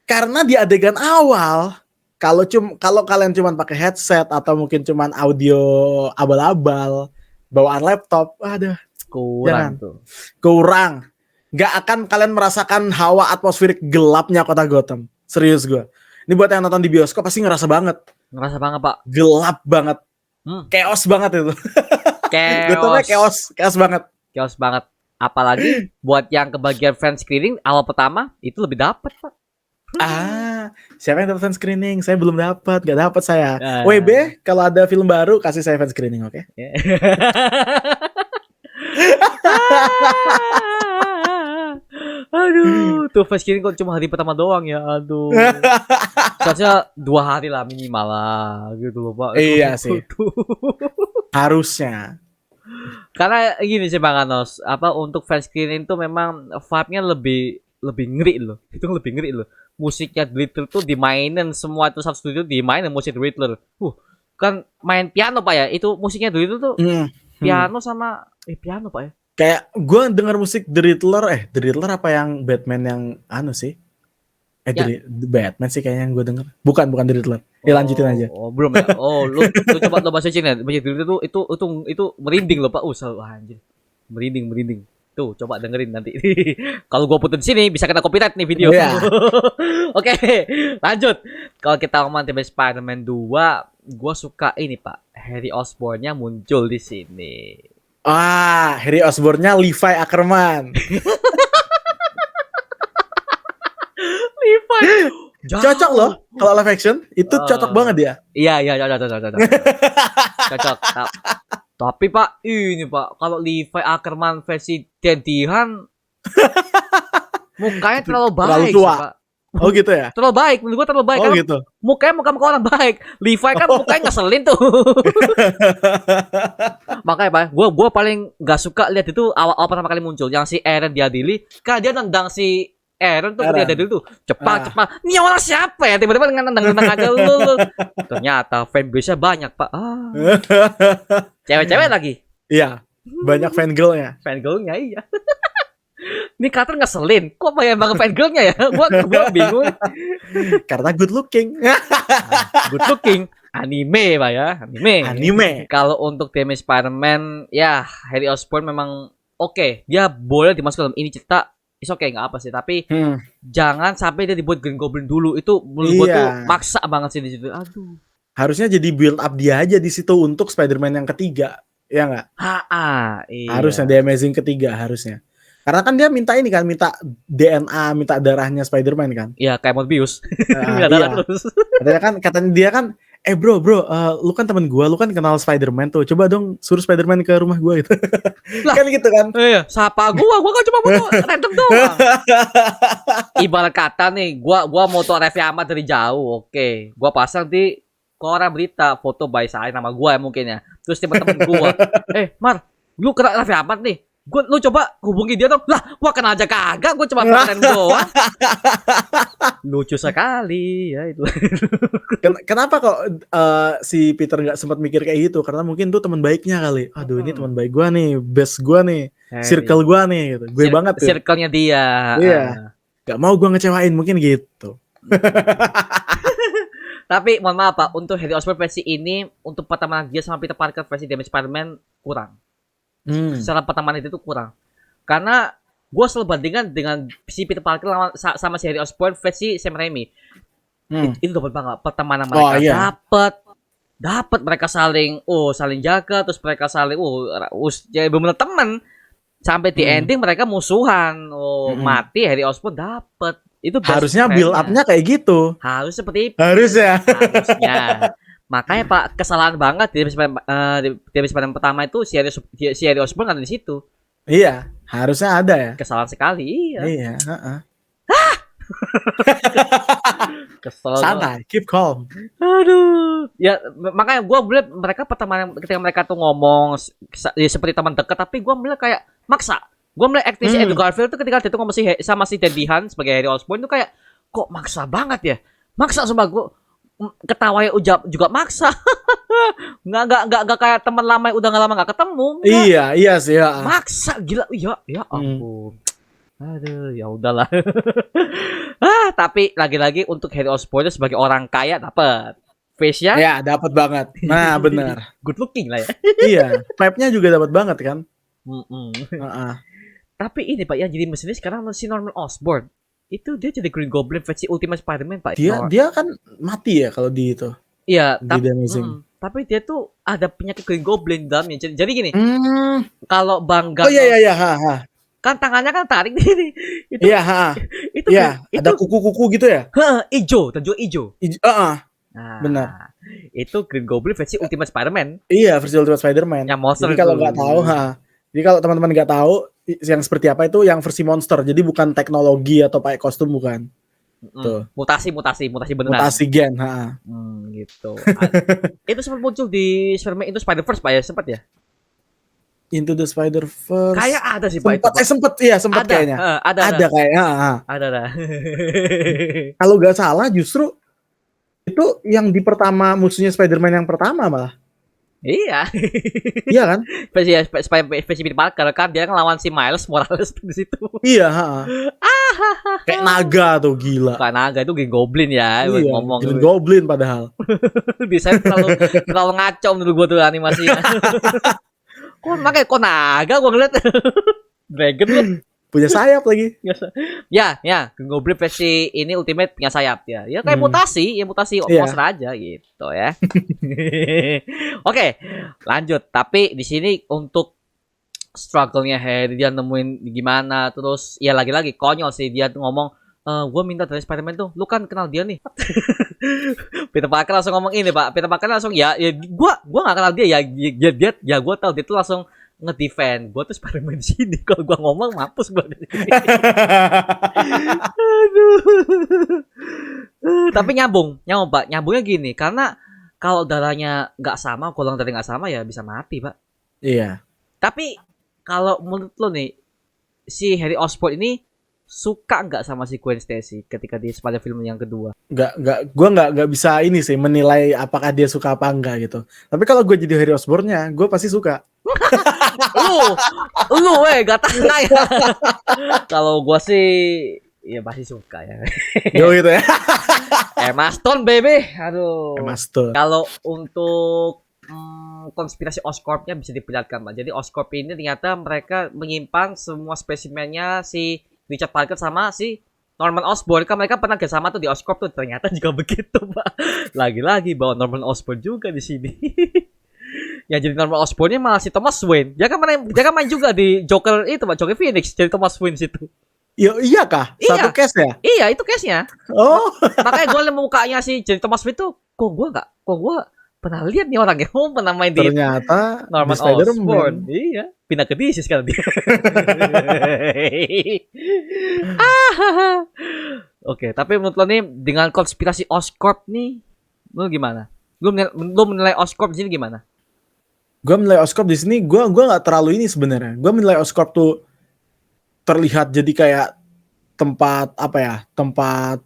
Karena di adegan awal, kalau kalian cuma pakai headset atau mungkin cuma audio abal-abal, bawaan laptop, aduh, kurang. Nggak akan kalian merasakan hawa atmosferik gelapnya kota Gotham. Serius gue. Ini buat yang nonton di bioskop pasti ngerasa banget. Ngerasa banget, Pak. Gelap banget. Chaos banget itu. Gothamnya chaos banget. Chaos banget. Apalagi buat yang kebagian fan screening awal pertama itu lebih dapat, Pak. Siapa yang dapat fan screening? Saya belum dapat, nggak dapat saya. WB, kalau ada film baru kasih saya fan screening, oke? Aduh, tuh fan screening kok cuma hari pertama doang ya. Aduh. Seharusnya 2 hari lah minimal lah, gitu loh, Pak. Iya sih. Harusnya. Karena gini sih Bang Anos, untuk fan screening tuh memang vibe-nya lebih ngeri loh. Itu lebih ngeri loh. Musiknya The Riddler tuh dimainin semua itu satu studio dimainin musik The Riddler. Kan main piano Pak ya. Itu musiknya The Riddler tuh piano sama piano Pak ya. Kayak gue denger musik The Riddler apa yang Batman yang sih? The Batman sih kayaknya yang gue denger. Bukan The Riddler. Lanjutin aja. Belum ya. Lu coba lo bahasa Cina. Baca The Riddler tuh itu merinding loh Pak. Anjir. Merinding. Tuh, coba dengerin nanti. Kalau gua putus di sini bisa kena copyright nih video. Oke, lanjut. Kalau kita ngomong tentang Spider-Man 2, gua suka ini, Pak. Harry Osborn-nya muncul di sini. Harry Osborn-nya Levi Ackerman. Levi. Cocok loh kalau live action. Itu cocok banget dia. Iya, cocok. Cocok. Tapi Pak, ini Pak, kalau Levi Ackerman versi Dentihan mukanya terlalu baik tua. Pak. Oh gitu ya? Terlalu baik, menurut gue terlalu baik. Oh Karena gitu. mukanya muka orang baik. Levi kan mukanya ngeselin tuh. Makanya Pak, gue paling nggak suka lihat itu awal pertama kali muncul yang si Eren diadili, kan dia nendang si Eren tuh Eren. dia diadili tuh cepat. Ini orang siapa ya? Tiba-tiba nendang aja lu. Ternyata fanbase-nya banyak Pak. Cewek-cewek lagi. Iya, banyak fangirl-nya. Fangirl-nya iya. Ini karakter ngeselin. Kok banyak banget fangirl-nya ya? Gua bingung. Karena good looking. Good looking. Anime Pak ya. Anime. Kalau untuk tim Spider-Man, ya Harry Osborn memang oke. Dia boleh dimasuk dalam ini cerita. Is oke, nggak apa sih. Tapi jangan sampai dia dibuat Green Goblin dulu. Itu menurut gua tuh maksa banget sih di situ. Aduh. Harusnya jadi build up dia aja di situ untuk Spider-Man yang ketiga. Ya nggak? Iya. Harusnya The Amazing ketiga harusnya. Karena kan dia minta ini kan, minta DNA, minta darahnya Spider-Man kan. Iya, kayak Morbius. Iya. Terus. Katanya dia kan, bro, lu kan temen gua, lu kan kenal Spider-Man tuh. Coba dong suruh Spider-Man ke rumah gua gitu. Lah, kan gitu kan. Iya, sapa gua kan cuma mau random doang. Ibarat kata nih, gua moto Raffi Ahmad dari jauh, oke. Gua pasang di koran berita foto by saya nama gua ya mungkin ya. Terus teman-teman gua, Mar, lu kenal Raffi Ahmad nih? Lu coba hubungi dia dong. Lah, gua kenal aja kagak, gua cuma konten doang. Lucu sekali ya itu. Kenapa kok si Peter nggak sempat mikir kayak gitu? Karena mungkin tuh teman baiknya kali. Aduh, ini teman baik gua nih, best gua nih, circle gua nih gitu. Gue banget tuh. Circle-nya dia. Iya. Gak mau gua ngecewain mungkin gitu. Tapi mohon maaf Pak, untuk Harry Osborn versi ini, untuk pertemanan dia sama Peter Parker versi Damage Spider-Man kurang. Secara pertemanan itu tuh kurang. Karena gue selalu bandingkan dengan si Peter Parker sama si Harry Osborn versi Sam Raimi. Itu dapat banget pertemanan mereka. Dapat mereka saling jaga, terus mereka saling jadi benar teman. Sampai di ending mereka musuhan. Mati Harry Osborn dapat. Itu harusnya build up-nya kayak gitu. Harus seperti itu. Harusnya. Makanya Pak, kesalahan banget di episode pertama itu si Harry Osborn ada di situ. Iya, harusnya ada ya. Kesalahan sekali. Iya, Kesel. Santai, keep calm. Aduh. Ya makanya gue melihat mereka pertemanan ketika mereka tuh ngomong seperti teman dekat, tapi gue melihat kayak maksa. Gue melihat aktif Andrew Garfield tuh ketika dia tuh ngomong sama si Teddy Han sebagai Harry Osborn tuh kayak kok maksa banget ya. Maksa sumpah, gue ketawanya juga maksa. nggak kayak teman lama yang udah lama nggak ketemu. Iya sih ya. Maksa gila, ya ampun. Aduh, ya udahlah. Tapi lagi-lagi untuk Harry Osborn sebagai orang kaya dapat face-nya. Ya, dapat banget. Nah, benar. Good looking lah ya. Iya, map-nya juga dapat banget kan. Tapi ini Pak, yang jadi mesinnya sekarang si Norman Osborn. Itu dia jadi Green Goblin versi Ultimate Spider-Man Pak. Dia kan mati ya kalau di itu. Iya, tapi dia tuh ada penyakit Green Goblin dalamnya. Jadi gini, kalau Bangga kan tangannya kan tarik nih. Itu, ada kuku-kuku gitu ya? Ijo, dan juga ijo. Benar. Itu Green Goblin versi Ultimate Spider-Man. Iya, versi Ultimate Spider-Man. Yang monster. Jadi kalau nggak tahu, jadi kalau teman-teman nggak tahu yang seperti apa itu yang versi monster. Jadi bukan teknologi atau pakai kostum, bukan. Tuh. Mutasi beneran. Mutasi gen, gitu. Itu sempat muncul di Spider-Man itu Spider-Verse Pak ya, sempat ya? Into the Spider-Verse. Kayak ada sih Pak. Sempat kayaknya. Ada kayaknya. Ada. Kalau nggak salah justru itu yang di pertama musuhnya Spider-Man yang pertama malah. Iya. Iya kan? Versi Peter Parker kan dia kan lawan si Miles Morales di situ. Iya, kayak naga tuh, gila. Kayak naga itu Green Goblin ya, ngomong. Green Goblin padahal. Desain terlalu ngaco menurut gua tuh animasinya. Kok naga gua ngeliat. Dragon lu. Punya sayap lagi. Ya, Green Goblin versi ini Ultimate punya sayap ya. Ya kayak mutasi monster aja gitu ya. Oke, lanjut. Tapi di sini untuk struggle-nya Harry, dia nemuin gimana, terus ya lagi-lagi konyol sih dia ngomong, gue minta dari Spider-Man tuh, lu kan kenal dia nih. Peter Parker langsung ngomong ini Pak. Peter Parker langsung ya gue nggak kenal dia ya gue tahu dia tuh langsung nge-defend gue tuh Spider-Man di sini. Kalau gue ngomong mampus gue. Aduh. Tapi nyambung Pak. Nyambungnya gini, karena kalau darahnya nggak sama, golongan darah nggak sama ya bisa mati, Pak. Iya. Tapi kalau menurut lo nih, si Harry Osborn ini suka nggak sama si Gwen Stacy ketika di pada film yang kedua? Gue nggak bisa ini sih menilai apakah dia suka apa enggak gitu. Tapi kalau gue jadi Harry Osborn-nya, gue pasti suka. lu gak tahu ya. Kalau gua sih ya pasti suka ya. Yo gitu ya. Emma Stone baby. Aduh. Emma Stone. Kalau untuk konspirasi Oscorp-nya bisa diperlihatkan, Pak. Jadi Oscorp ini ternyata mereka menyimpan semua spesimennya si Richard Parker sama si Norman Osborn. Kan mereka pernah kerjasama tuh di Oscorp tuh. Ternyata juga begitu, Pak. Lagi-lagi bawa Norman Osborn juga di sini. Ya jadi Norman Osborn-nya malah si Thomas Wayne. Dia kan main juga di Joker itu, Pak. Joker Phoenix jadi Thomas Wayne situ. Iya kah? Satu Iya. case ya? Iya, itu case-nya. Oh. Makanya gue liat mukanya si jadi Thomas Wayne tuh, kok gue pernah lihat nih orangnya. Oh, pernah main di Ternyata Norman di Spider-Man. Osborn. Iya, pindah ke DC sekarang dia. Oke, tapi menurut lo nih dengan konspirasi Oscorp nih, lo gimana? Lo menilai Oscorp di sini gimana? Gue menilai Oscorp di sini, gue nggak terlalu ini sebenarnya. Gue menilai Oscorp tuh terlihat jadi kayak tempat apa ya? Tempat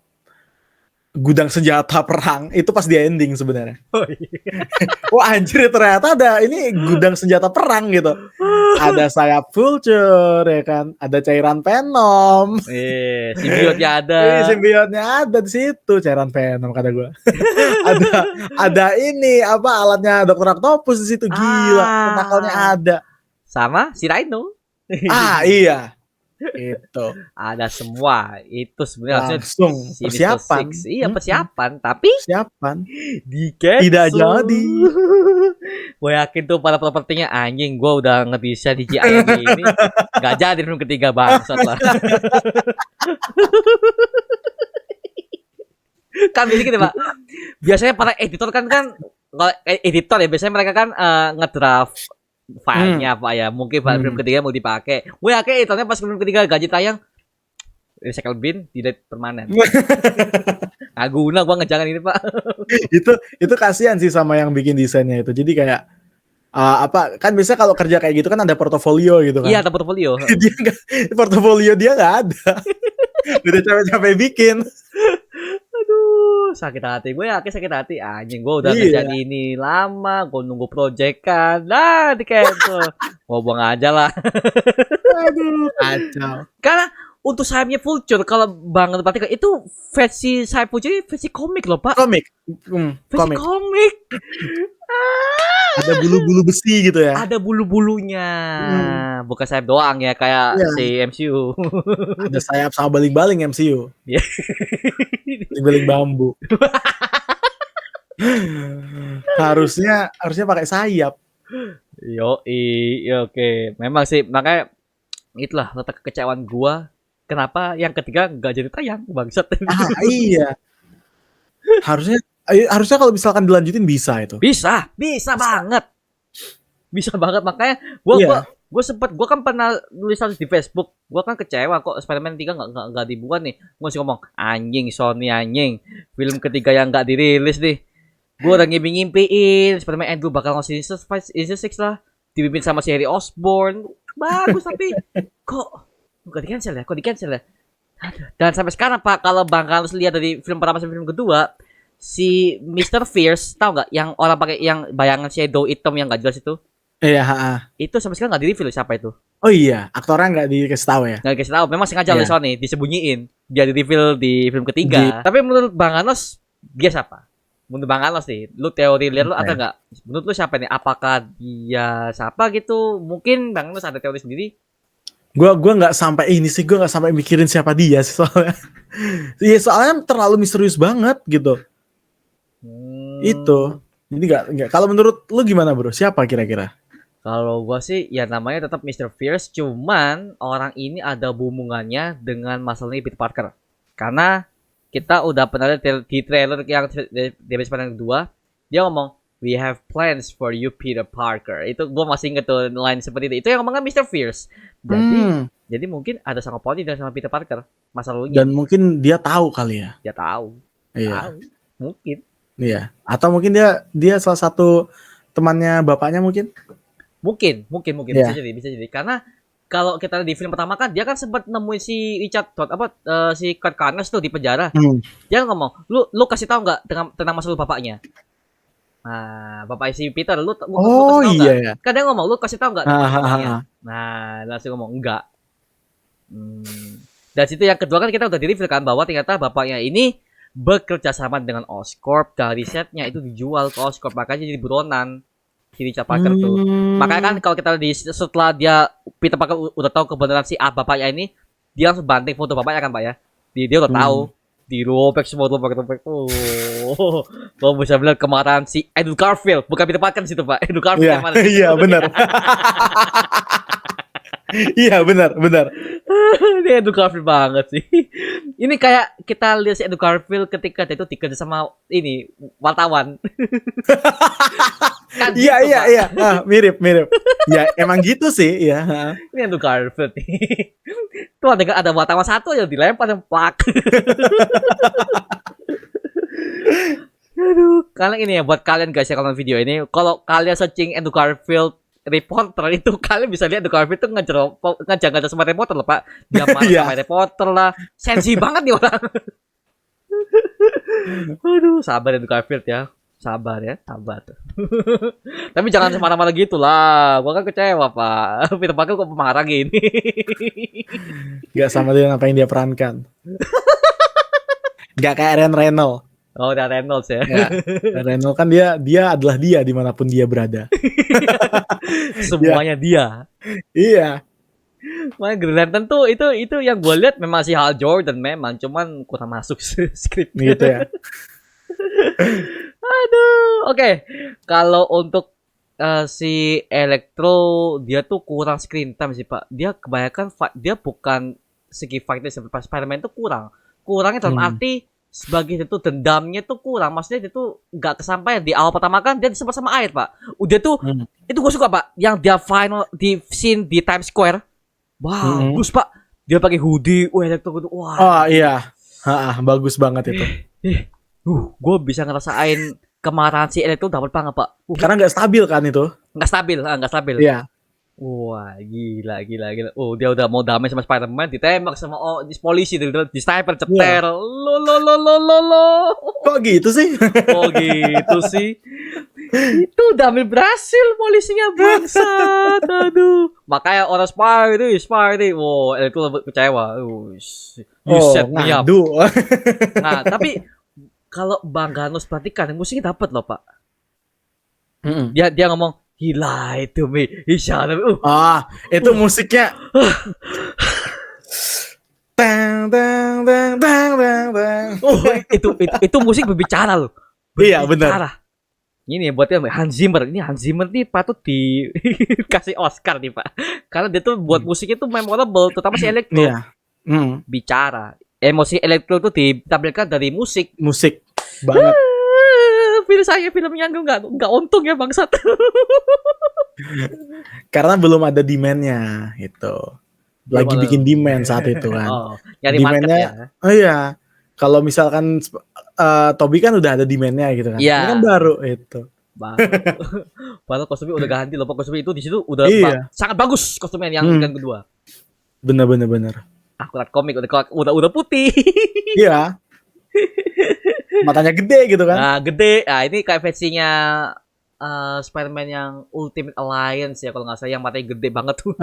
gudang senjata perang itu pas di ending sebenarnya. Oh, iya. Wah anjir ternyata ada ini gudang senjata perang gitu. Ada sayap Vulture ya kan, ada cairan Venom. Simbiotnya ada. Simbiotnya ada di situ, cairan Venom kata gue. ada ini apa alatnya Dr. Octopus di situ gila, penakalnya ada. Sama si Rhino. Iya. Itu ada semua itu sebenarnya langsung persiapan. Iya persiapan, tapi persiapan tidak jadi. Gue yakin tuh para propertinya anjing, gue udah ngedesain di GIB ini nggak jadi film ketiga bangsat lah. Kan biasanya gitu, Pak. Biasanya para editor kan kalau editor ya biasanya mereka kan ngedraft filenya Pak ya, mungkin film ketiga mau dipakai. Gue yakin editornya pas film ketiga gaji tayang recycle bin tidak permanen. Nggak guna gue ngejangan ini Pak. itu kasihan sih sama yang bikin desainnya itu. Jadi kayak apa kan biasanya kalau kerja kayak gitu kan ada portofolio gitu kan. Iya ada portofolio. Portofolio dia nggak ada. Udah capek-capek bikin. Aduh, sakit hati. Gue yakin sakit hati. Anjing, gue udah ngerjain ini lama. Gue nunggu proyekan. Nah, di cancel. Gue buang aja lah. Aduh, kacau. Karena untuk sayapnya Vulture, kalau banget perhatikan itu versi sayap Vulture versi komik loh, Pak. Komik. Versi komik. Ada bulu-bulu besi gitu ya. Ada bulu-bulunya. Bukan sayap doang ya kayak si MCU. Ada sayap sama baling-baling MCU. Iya. Baling bambu. harusnya pakai sayap. Oke. Memang sih makanya itulah letak kekecewaan gua. Kenapa yang ketiga nggak jadi tayang bangsat. Iya. Harusnya kalau misalkan dilanjutin bisa itu. Bisa banget. Bisa banget makanya gua kan pernah nulis di Facebook. Gua kan kecewa kok Spider-Man 3 enggak dibuat nih. Gua masih ngomong, anjing Sony anjing. Film ketiga yang enggak dirilis nih. Gua udah ngimpi-ngimpiin Spider-Man Andrew bakal ngasih Season 6 lah. Dipimpin sama si Harry Osborn. Bagus tapi kok di cancel ya? Aduh. Dan sampai sekarang Pak, kalau Bang Carlos lihat dari film pertama sampai film kedua, si Mr. Fierce, tahu nggak? Yang orang pakai yang bayangan shadow hitam yang nggak jelas itu? Iya. Itu sampai sekarang nggak di-reveal siapa itu. Oh iya, aktornya nggak dikasih tahu ya? Nggak dikasih tahu, memang sengaja oleh Sony disembunyiin, biar di-reveal di film ketiga. Tapi menurut Bang Carlos, dia siapa? Menurut Bang Carlos nih, lu teori lihat lu ada nggak? Menurut lu siapa nih? Apakah dia siapa gitu? Mungkin Bang Carlos ada teori sendiri? Gua nggak sampai ini sih, gue nggak sampai mikirin siapa dia sih soalnya. Iya soalnya terlalu misterius banget gitu. Itu. Jadi nggak. Kalau menurut lu gimana bro? Siapa kira-kira? Kalau gua sih ya namanya tetap Mr. Fierce, cuman orang ini ada hubungannya dengan masalahnya Peter Parker. Karena kita udah pernah lihat di trailer yang di episode kedua, dia ngomong, "We have plans for you Peter Parker." Itu gua masih inget tuh line seperti itu. Itu yang ngomongnya Mr. Fierce. Jadi mungkin ada sangkut pautnya sama Peter Parker masa lalunya. Dan mungkin dia tahu kali ya. Dia tahu. Iya. Tahu. Mungkin. Iya. Atau mungkin dia salah satu temannya bapaknya mungkin. Mungkin Iya. bisa jadi. Karena kalau kita lihat di film pertama kan dia kan sempat nemuin si si Kurt Connors tuh di penjara. Hmm. Dia ngomong, "Lu kasih tahu nggak tentang masa lalu bapaknya?" Nah, bapak si Peter, lu kasih Oh tahu iya nggak? ya. Kan dia ngomong, "Lu kasih tahu nggak tentang bapaknya?" Hahaha. Nah, langsung ngomong, "Enggak." Dan situ yang kedua kan kita udah di-reveal kan bahwa ternyata bapaknya ini bekerja sama dengan Oscorp dan risetnya itu dijual ke Oscorp, makanya jadi buronan si Richard Parker tuh. Makanya kan kalau kita setelah Peter Parker udah tahu kebenaran si bapaknya ini, dia langsung banting foto bapaknya kan Pak ya. Dia udah tahu, dirobek semua robek. Oh, kamu bisa bilang kemarahan si Andrew Garfield, bukan Peter Parker di situ Pak. Andrew Garfield Iya, yang mana? iya benar. Iya benar. Ini Andrew Garfield banget sih. Ini kayak kita lihat si Andrew Garfield ketika dia itu dikerja sama ini wartawan. Kan gitu, Pak. Iya. Mirip. Ya emang gitu sih, ya. Ini Andrew Garfield nih. Tuh ada wartawan satu yang dilempar yang plak. Aduh, kalian ini ya buat kalian guys ya kalau video ini, kalau kalian searching Andrew Garfield reporter itu kalian bisa lihat Andrew Garfield itu ngejar sama reporter loh Pak. Dia marah Iya. sama reporter lah. Sensi banget nih orang. Aduh, sabar Andrew Garfield ya. Sabar. Tapi jangan marah-marah gitu lah. Gua kan kecewa Pak. Peter Parker kok marah gini. Gak sama dengan apa yang dia perankan. Gak kayak Ryan Reynolds. Oh, udah Reynolds ya. Ya. Ryan Reynolds kan dia adalah dia dimanapun dia berada. Semuanya dia. Iya. Makanya Green Lantern tuh itu yang gue lihat memang si Hal Jordan memang cuman kurang masuk skrip Gitu ya. Aduh, oke. Kalau untuk si Electro dia tuh kurang screen time sih Pak. Dia kebanyakan dia bukan segi fighter seperti Spider-Man tuh kurangnya dalam arti sebagai itu dendamnya tuh kurang. Maksudnya dia tuh nggak kesampaian di awal pertama kan dia disempat sama air Pak. Udah tuh itu gue suka Pak. Yang dia final di scene di Times Square. Bagus Pak. Dia pakai hoodie, Electro gitu. Wah. Oh iya. Bagus banget itu. Gue bisa ngerasain kemarahan si Electro dapat banget Pak. Karena nggak stabil kan itu. Nggak stabil. Iya. Wah, gila. Oh, dia udah mau damai sama Spider-Man, ditembak sama polisi, di sniper ceter. Lo. Kok gitu sih? Oh gitu sih. Itu udah ambil berhasil polisinya bangsat. Aduh. Makanya orang Spidey. Wow, Electro kecewa. You set me up. Nah, tapi kalau Bang Ganos perhatikan, musiknya dapat loh, Pak. Dia ngomong, "He lied to me. He shot me." Itu musiknya. Tang. Oh, itu musik berbicara loh. Iya, benar. Ini buatnya Hans Zimmer. Ini Hans Zimmer nih patut dikasih Oscar nih, Pak. Karena dia tuh buat musik itu memorable, terutama si Electro. Iya. Bicara. Emosi Electro tuh ditampilkan dari musik. Musik banget. Filmnya nggak untung ya bangsat. Karena belum ada demand-nya itu. Lagi bikin demand saat itu kan. Nyari market ya. Oh iya. Kalau misalkan Toby kan udah ada demand-nya gitu kan. Iya. Ini kan baru itu. Baru kostumnya udah ganti loh. Kostumnya itu di situ udah sangat bagus kostumnya yang kedua. Bener. Akurat komik udah putih. Iya. Matanya gede gitu kan. Nah, gede. Nah, ini kayak versinya Spider-Man yang Ultimate Alliance ya kalau nggak salah yang matanya gede banget tuh.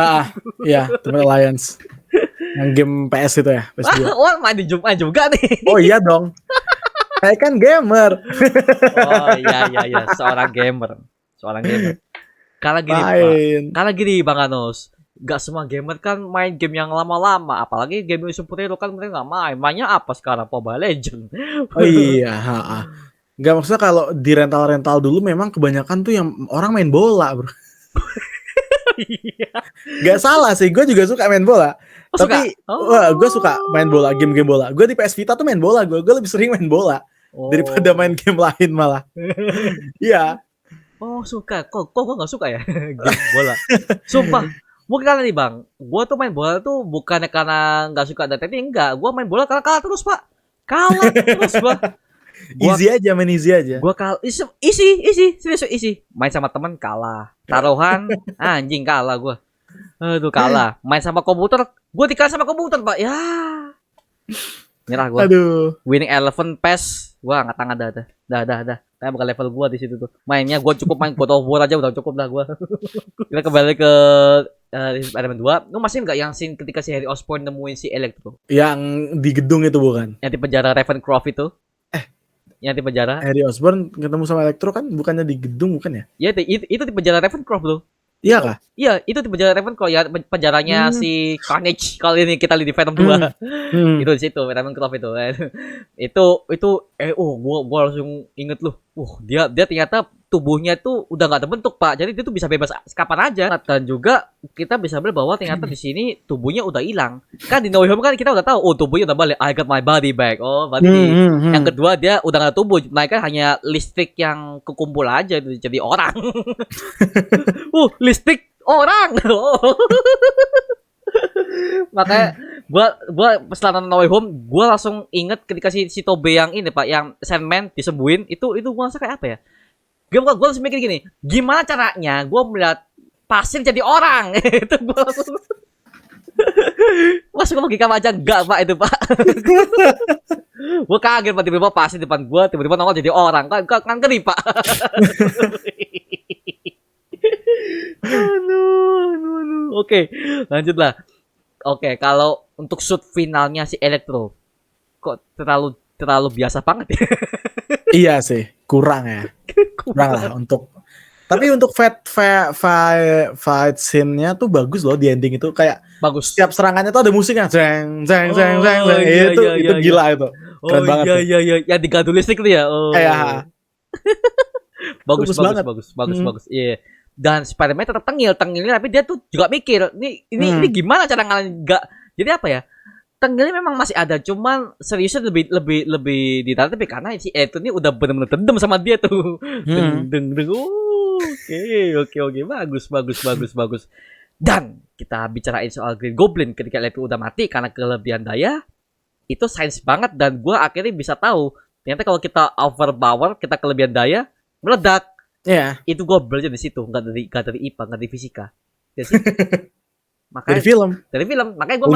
Iya, Ultimate Alliance. Yang game PS itu ya, PS2. Wah, main di Jumat juga nih. Oh iya dong. Saya kan gamer. Oh iya, seorang gamer. Kalau gini Bang Anos, nggak semua gamer kan main game yang lama-lama, apalagi game superhero kan mereka nggak main. Mainnya apa sekarang? Mobile Legend. Oh iya, Nggak, maksudnya kalau di rental dulu memang kebanyakan tuh yang orang main bola, bro. Gak salah sih, gue juga suka main bola. Tapi gue suka main bola, game bola. Gue di PS Vita tuh main bola, gue lebih sering main bola daripada main game lain malah. Iya. Oh suka, kok gue nggak suka ya game bola. Sumpah, mungkin karena nih Bang, gue tuh main bola tuh bukannya karena nggak suka dan teknik, enggak. Gue main bola karena kalah terus Pak. Kalah terus Bang. Main easy aja. Gua isi, serius isi. Main sama temen kalah. Taruhan anjing kalah gua. Aduh kalah. Main sama komputer, gua dikalah sama komputer, Pak. Ya. Nyerah gua. Aduh. Winning Eleven PES, gua angkat tangan dah. Kayak bukan level gua di situ tuh. Mainnya gua cukup main God of War aja udah cukup dah gua. Kita kembali ke Spider-Man 2. Lu masih enggak yang scene ketika si Harry Osborn nemuin si Electro? Yang di gedung itu bukan? Yang di penjara Ravencroft itu? Yang di penjara? Harry Osborn ketemu sama Electro kan bukannya di gedung bukan ya? Ya itu di penjara Ravencroft loh. Iya kah? Iya, itu di penjara Ravencroft ya, penjaranya si Carnage kali ini kita lihat di Venom 2. Itu di situ Ravencroft itu. Gua langsung inget loh. Dia ternyata tubuhnya tuh udah nggak terbentuk, Pak. Jadi dia tuh bisa bebas kapan aja. Dan juga kita bisa bilang bahwa ternyata di sini tubuhnya udah hilang. Kan di No Way Home kan kita udah tahu, tubuhnya udah balik. I got my body back. Oh, berarti yang kedua dia udah nggak tubuh. Mereka hanya listrik yang kekumpul aja itu jadi orang. Listrik orang. Makanya gua setelah No Way Home gua langsung inget ketika si Tobey yang ini, Pak, yang Sandman disembuhin itu gua rasa kayak apa ya? Gue langsung mikir gini, gimana caranya gue melihat pasir jadi orang? Itu gue langsung masuk logika aja enggak, Pak, itu, Pak. Gue kaget, Pak, tiba-tiba pasir depan gue, tiba-tiba nongol jadi orang. Kan ngeri, Pak. Aduh. Oke, lanjutlah. Oke, kalau untuk shoot finalnya si Electro kok terlalu biasa banget ya? Iya sih, kurang lah tapi untuk fight scene-nya tuh bagus loh di ending itu, kayak bagus. Setiap serangannya tuh ada musiknya, zeng. Itu gila itu. Keren banget. Iya. Yang digantung listrik itu ya. Iya. Bagus. Iya. Dan Spider-Man tetap tengilnya, tapi dia tuh juga mikir, ini gimana cara ngalahin enggak. Jadi apa ya? Tengilnya memang masih ada, cuman seriusnya lebih ditahan, tapi karena si Eto ini udah benar-benar dendam sama dia tuh. Deng. Oke. Bagus. Dan kita bicarain soal Green Goblin ketika Eto udah mati karena kelebihan daya. Itu sains banget, dan gua akhirnya bisa tahu ternyata kalau kita overpower, kita kelebihan daya, meledak. Iya. Itu gua belajar di situ, enggak dari IPA, enggak dari fisika. Makanya dari film. Makanya gua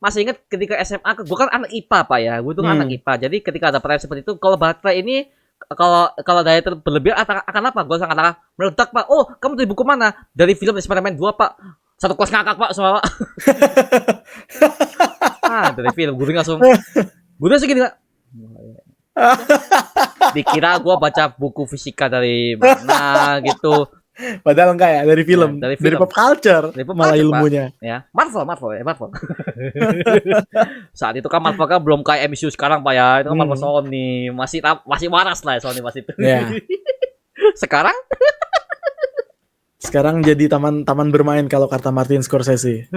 masih ingat ketika SMA, gue kan anak IPA, Pak, ya. Gue tuh anak IPA. Jadi ketika ada pertanyaan seperti itu, kalau baterai ini kalau daya berlebihan akan apa? Gue sangat katakan meledak, Pak. Oh, kamu dari buku mana? Dari film Spider-Man 2, Pak. Satu kelas ngakak, Pak, semua, Pak. Dari film. Gue langsung segini, Pak. Dikira gue baca buku fisika dari mana gitu. Padahal enggak ya, dari film. Ya, dari pop culture. Malah ilmunya. Pak. Ya, Marvel. Saat itu kan Marvel kan belum kayak MCU sekarang, Pak, ya. Itu kan Marvel Sony, masih waras lah Sony pas itu. Yeah. Sekarang jadi taman bermain kalau kata Martin Scorsese.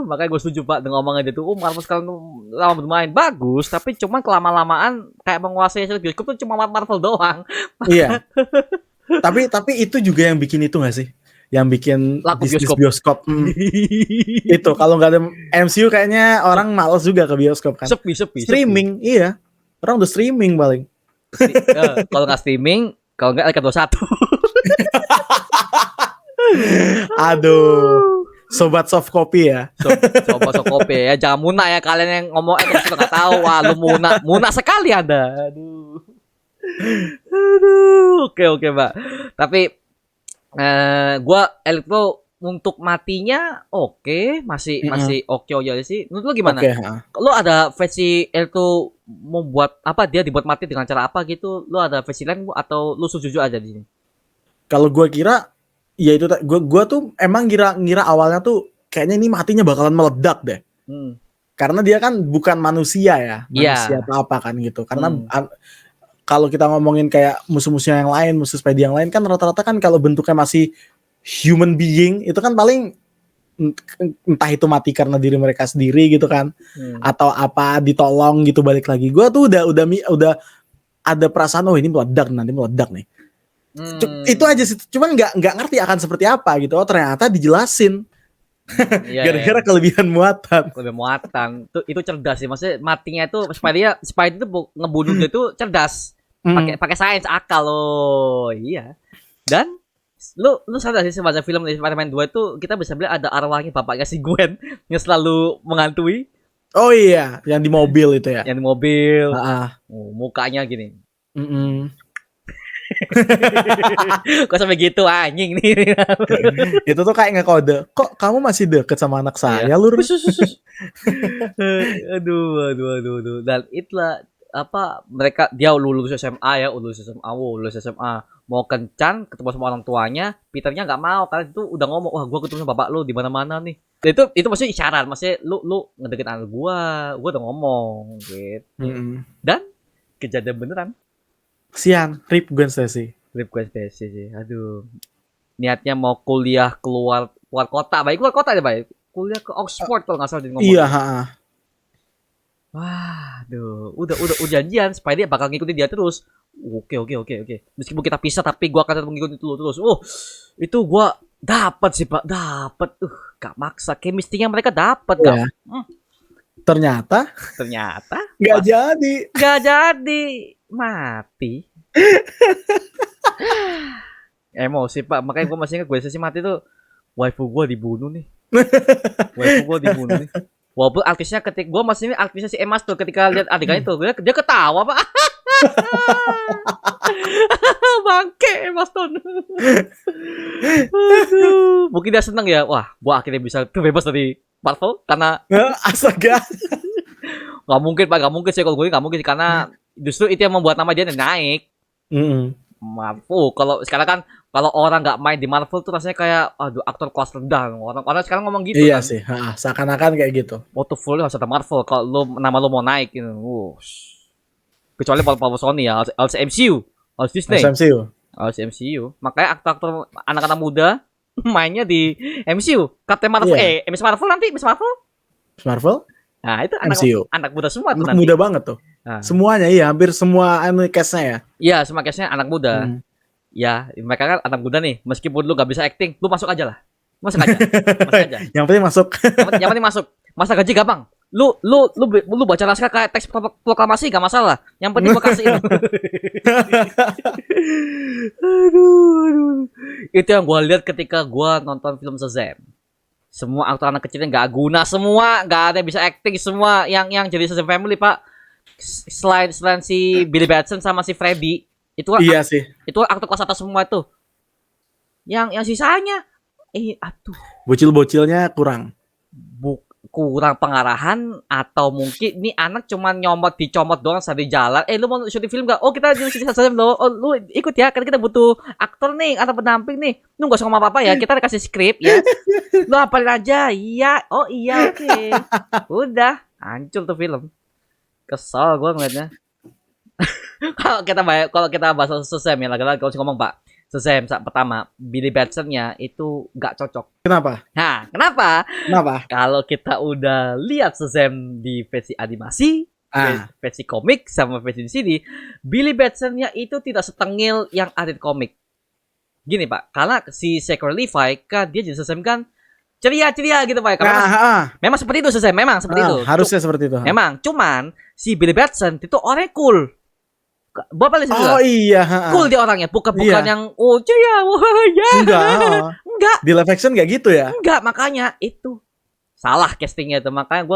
Makanya gue setuju, Pak, dengan omongan itu. Marvel sekarang tuh lama bermain bagus, tapi cuma kelama-lamaan kayak menguasai bioskop tuh cuma Marvel doang. Iya. Tapi itu juga yang bikin itu nggak sih? Yang bikin laku bioskop. Itu kalau nggak ada MCU kayaknya orang malas juga ke bioskop kan. Sepi. Streaming, iya. Orang udah streaming paling. Kalau nggak streaming, kalau nggak Alka 21. Aduh. Sobat soft copy ya. Sobat soft copy ya. Jangan muna ya kalian yang ngomong terus nggak tahu. Wah, lu muna sekali Anda. Aduh, oke, Mbak. Tapi gua Electro untuk matinya masih oke aja sih. Menurut lu gimana? Lu ada versi Electro membuat apa, dia dibuat mati dengan cara apa gitu? Lu ada versi lain atau lu setuju aja di sini? Kalau gua kira ya itu gua tuh emang ngira awalnya tuh kayaknya ini matinya bakalan meledak deh. Karena dia kan bukan manusia ya. Manusia apa kan gitu. Karena kalau kita ngomongin kayak musuh-musuh yang lain, musuh Spidey yang lain kan rata-rata kan kalau bentuknya masih human being itu kan paling entah itu mati karena diri mereka sendiri gitu kan, atau apa ditolong gitu balik lagi. Gua tuh udah ada perasaan ini nanti meledak nih. Itu aja sih. Cuman nggak ngerti akan seperti apa gitu. Oh ternyata dijelasin Iya, Gara-gara kelebihan muatan. lebih muatan. Itu cerdas sih. Maksudnya matinya itu Spidey itu ngebunuh dia tuh cerdas. Pakai sains akal loh. Iya. Dan lu sadar sih sebagai film dari Spider-Man 2 itu kita bisa bilang ada arwahnya bapaknya si Gwen yang selalu menghantui Oh iya, yang di mobil itu ya. yang di mobil. Ah, Mukanya gini. mm-mm. Kok sampai gitu anjing nih. Itu tuh kayak ngekode. Kok kamu masih deket sama anak saya, Lur? Aduh. Dan itulah apa mereka dia lulus SMA ya, lulus SMA mau kencan ketemu sama orang tuanya, Peternya nggak mau karena itu udah ngomong, wah gua ketemu sama bapak lu di mana-mana nih. Dan itu maksudnya isyarat, maksudnya lu ngedeketin anak gua udah ngomong gitu. Dan kejadian beneran. Sian, rip Gwen Stacy. Rip Gwen Stacy sih. Aduh. Niatnya mau kuliah keluar kota, baik keluar kota aja baik. Kuliah ke Oxford kalau nggak salah dia ngomong. Iya, Wah, aduh, udah janjian Spidey bakal ngikutin dia terus. Oke. Meskipun kita pisah tapi gua akan tetap ngikutin lu terus. Itu gua dapat sih, Pak. Dapat. Gak maksa. Chemistry-nya mereka dapat Iya. Ternyata nggak jadi. Gak jadi. Mati. Emosi, Pak. Makanya gua masih ingat gue sesi mati tuh. Waifu gua dibunuh nih. Walaupun artisnya gue masih ini artisnya si Emma tuh ketika lihat adegan itu dia ketawa Pak. Bangke Emma Stone. Mungkin dia seneng ya. Wah, gue akhirnya bisa terbebas dari Marvel karena astaga. Gak mungkin Pak, gak mungkin sih kalau gue gak mungkin sih karena justru itu yang membuat nama dia naik. Marvel. Kalau sekarang kan kalau orang nggak main di Marvel tuh rasanya kayak aduh aktor kelas rendah. Orang sekarang ngomong gitu iya kan. Sih, seakan-akan kayak gitu. Portfolio harus ada Marvel kalau nama lu mau naik gitu. Kecuali Paul Sony ya, harus MCU, harus Disney. Harus MCU. Makanya aktor-aktor anak-anak muda mainnya di MCU. Captain Marvel Miss Marvel nanti Miss Marvel. Nah, itu anak muda semua tuh nanti. Muda banget tuh. Nah. Semuanya iya, hampir semua cast-nya ya. Iya, semua cast-nya anak muda. Ya, mereka kan anak muda nih. Meskipun lu gak bisa acting, lu masuk aja lah. Masuk aja. Yang penting masuk. yang penting masuk. Masa gaji gampang. Lu baca naskah kayak teks proklamasi gak masalah. Yang penting gua kasih itu. aduh. Itu yang gua lihat ketika gua nonton film Shazam. Semua aktor anak kecilnya gak guna semua, gak ada yang bisa acting semua yang jadi Shazam family, Pak. Selain si Billy Batson sama si Freddy, itu iya sih. Itu aktor kelas atas semua tuh. Yang sisanya bocil-bocilnya kurang pengarahan atau mungkin nih anak cuman dicomot doang saat di jalan. Lu mau syuting film gak? Oh, kita syuting Shazam loh. Oh, lu ikut ya, kan kita butuh aktor nih atau pendamping nih. Lu gak usah ngomong apa-apa ya, kita kasih skrip ya. Lu hafalin aja. Iya. Oh iya, oke. Udah, hancur tuh film. Kesel gue ngeliatnya. kalau kita bahas Shazam ya, lagi-lagi kalau ngomong Pak Shazam pertama Billy Batson-nya itu nggak cocok. Kenapa? Nah, kenapa? Kalau kita udah lihat Shazam di versi animasi, versi komik sama versi di sini, Billy Batson-nya itu tidak setengil yang ada di komik. Gini Pak, karena si Zachary Levi kan dia jadi Shazam kan ceria gitu Pak. Memang seperti itu Shazam, memang seperti itu. Harusnya seperti itu. Memang, cuman si Billy Batson itu orangnya cool. Bapak lihat Oh iya, cool dia orangnya, bukan yang ceria, ya. Enggak. Di live action enggak gitu ya? Enggak, makanya itu salah castingnya itu. Makanya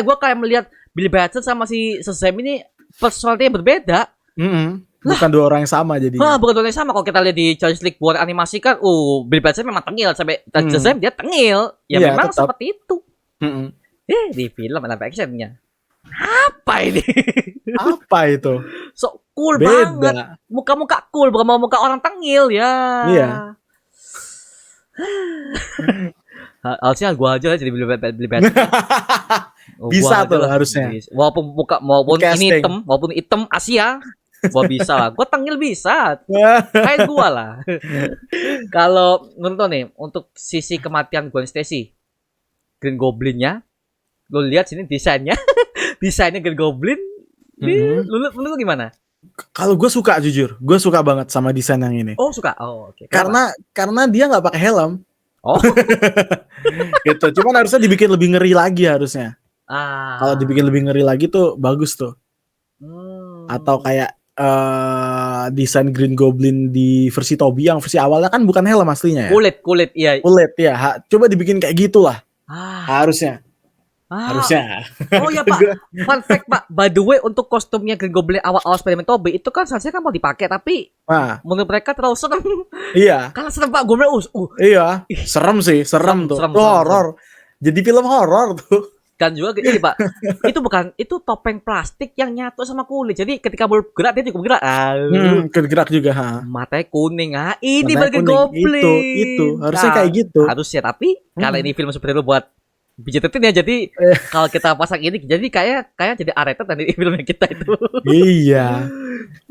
gue kayak melihat Billy Batson sama si Shazam ini personalitinya berbeda. Bukan dua orang yang sama jadinya. Bukan dua orang yang sama. Kalau kita lihat di Justice League buat animasi kan, Billy Batson memang tengil sampai Shazam dia tengil. Ya memang tetap seperti itu. Di film live actionnya. Apa ini? Apa itu? So cool banget. Muka-muka cool, bukan muka orang tengil ya. Iya. Harusnya gua aja jadi Billy Batson. Bisa tuh harusnya. Walaupun walaupun hitam Asia, gua bisa lah. Gua tengil bisa. Kayak gua lah. Kalau menurut nih, untuk sisi kematian Gwen Stacy, Green Goblin-nya, lo lihat sini desainnya Green Goblin. Lu gimana? Kalau gue suka jujur, gue suka banget sama desain yang ini. Oh suka, oh oke. Karena dia nggak pakai helm. Oh. Gitu. Cuman harusnya dibikin lebih ngeri lagi harusnya. Kalau Ah. dibikin lebih ngeri lagi tuh bagus tuh. Hmm. Atau kayak desain Green Goblin di versi Toby yang versi awalnya kan bukan helm aslinya ya. Kulit iya. Kulit ya. Coba dibikin kayak gitulah. Ah. Harusnya. Ah. Harusnya. Oh ya Pak, fun fact Pak, by the way untuk kostumnya Green Goblin awal-awal Spider-Man Tobey itu kan seharusnya kan mau dipakai tapi Nah, menurut mereka terlalu serem. iya. Karena serem Pak, gue bilang Iya, serem sih, serem tuh. serem, Tuh horor. Jadi film horor tuh. kan juga ini Pak. Itu topeng plastik yang nyatu sama kulit. Jadi ketika bergerak dia juga bergerak. Bergerak juga, ha. Matanya kuning. Ini Matanya Green kuning. Goblin. Itu. Harusnya kayak gitu. Harusnya tapi karena ini film superhero buat PG-13 ya, jadi kalau kita pasang ini jadi kayak jadi R-rated tadi filmnya kita itu. Iya.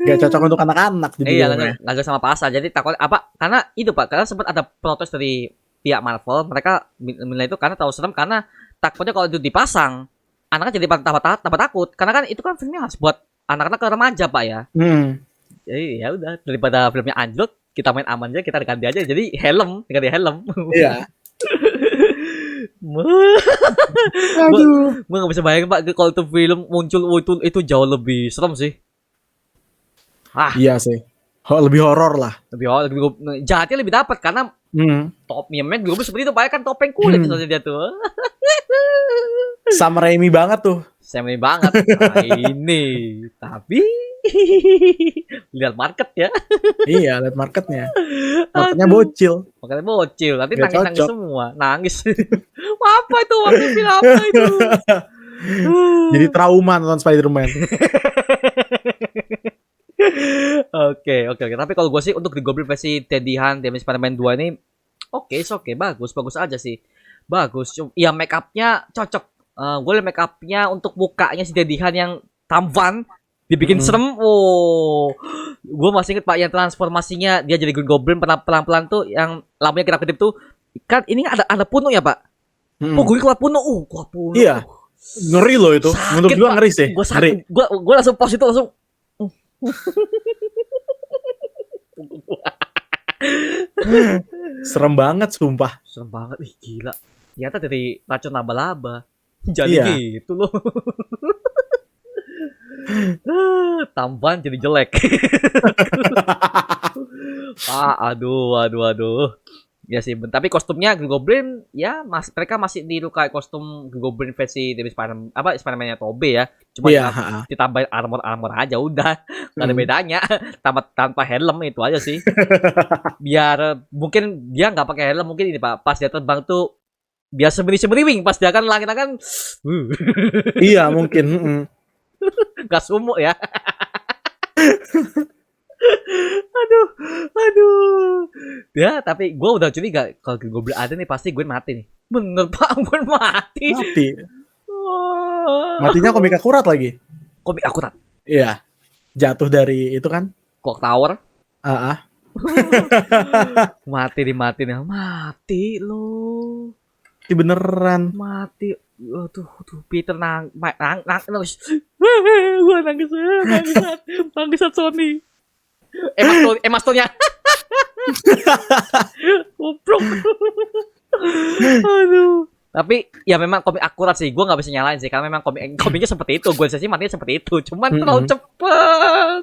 Gak cocok untuk anak-anak jadi. Iya, nggak sama pasar. Jadi takut apa? Karena itu Pak, karena sempat ada protes dari pihak Marvel, mereka menilai itu karena terlalu serem karena takutnya kalau itu dipasang anaknya jadi tambah takut. Karena kan itu kan filmnya harus buat anak-anak ke remaja Pak ya. Jadi ya udah daripada filmnya anjlok, kita main aman aja, kita ganti aja jadi ganti helm. Iya. Aduh. Gue gak bisa bayangin Pak kalau itu film muncul itu jauh lebih serem sih. Iya sih. Lebih horor lah. Lebih jahatnya lebih dapat karena topnya memang gue seperti itu Pak kan topeng kulit itu dia tuh. Sam Raimi banget tuh. Sam Raimi banget. Nah, ini tapi lihat market ya. Iya, lihat marketnya. Marketnya bocil. Makanya bocil. Nanti Gak nangis cocok. semua. Nangis. Apa itu? Apa itu? Jadi trauma nonton Spider-Man. Oke. Tapi kalau gue sih untuk The Goblin versi Teddy Han, The Amazing Spider-Man 2 ini oke, bagus aja sih. Bagus. Ya make up-nya cocok. Gue liat make up-nya untuk mukanya si Teddy Han yang tampan dibikin serem. Gue masih inget Pak yang transformasinya dia jadi Green Goblin pelan-pelan tuh yang lampunya kedap-kedip tuh. Kan ini ada Puno ya Pak? Gue keluar Puno. Keluar Puno. Iya. Ngeri loh itu. Sakit, menurut gue Pak. ngeri sih. Gue langsung pause itu langsung. Serem banget sumpah. Serem banget. Ih gila. Ternyata dari racun laba-laba. Jadi gitu loh. Tampan jadi jelek. Aduh. Ya sih, tapi kostumnya Green Goblin ya mereka masih niru kayak kostum Green Goblin versi dari Spider-Man-nya Tobey ya. Cuma ditambahin armor aja udah. Gak ada bedanya. Tanpa helm itu aja sih. Biar mungkin dia nggak pakai helm, mungkin ini Pak, pas dia terbang tuh biar semeriwing pas dia kan langit kan. Iya, mungkin. Gak sumuk ya. Aduh. Ya, tapi gue udah curiga kalau Goblin ada nih pasti gue mati nih. Bener Pak, gue mati. Matinya komik akurat lagi. Komik akurat. Iya. Jatuh dari itu kan? Clock Tower. Mati nih. Mati lo. Itu beneran. Mati. Tuh Peter nangis. Gue nangis Sony. Emma Stone-nya. Goblok. Aduh. Tapi ya memang komik akurat sih. Gue nggak bisa nyalain sih karena memang komiknya seperti itu. Gue sih matinya seperti itu. Cuman terlalu cepet.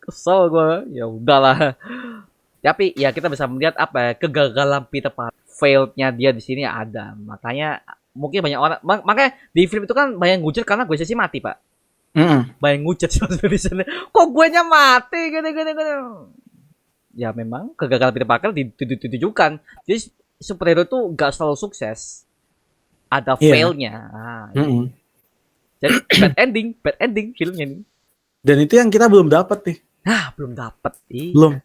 Kesel gue. Ya udahlah. Tapi ya kita bisa melihat kegagalan Peter Parker. Failed-nya dia di sini ada. Makanya mungkin banyak orang. Makanya di film itu kan banyak ngujat karena gue sih mati Pak. Banyak ngujat di sana. Kok gue nya mati gini. Ya memang kegagalan Peter Parker ditujukan. Jadi superhero tuh gak selalu sukses. Ada fail-nya. Jadi bad ending filmnya nih. Dan itu yang kita belum dapat nih. Belum dapat. Belum.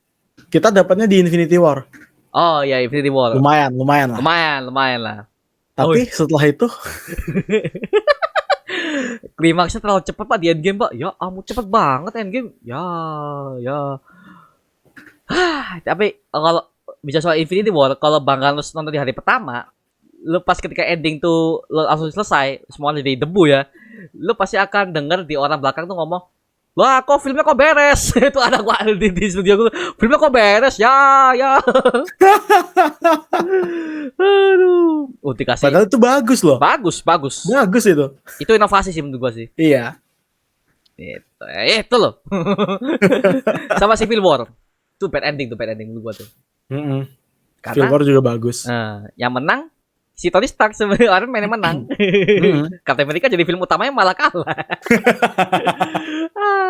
Kita dapatnya di Infinity War. Oh ya, Infinity War. Lumayan lah. Tapi setelah itu klimaksnya terlalu cepat Pak di Endgame Pak. Ya ampun cepet banget Endgame. Ya. Tapi kalau bisa soal Infinity War, kalau Bang Ganus nonton di hari pertama, lu pas ketika ending tuh lu langsung selesai, semua jadi debu ya. Lu pasti akan denger di orang belakang tuh ngomong, Wah, kok filmnya kok beres? Itu ada gua di studio gua. Filmnya kok beres? Ya. Aduh. Dikasih. Padahal itu bagus loh. Bagus. Bagus itu. Itu inovasi sih menurut gua sih. Iya. Itu loh. Sama Civil War. Itu bad ending menurut gua tuh. Civil War juga bagus. Yang menang si Tony Stark sebenarnya Iron Man yang menang. Captain America jadi film utamanya malah kalah.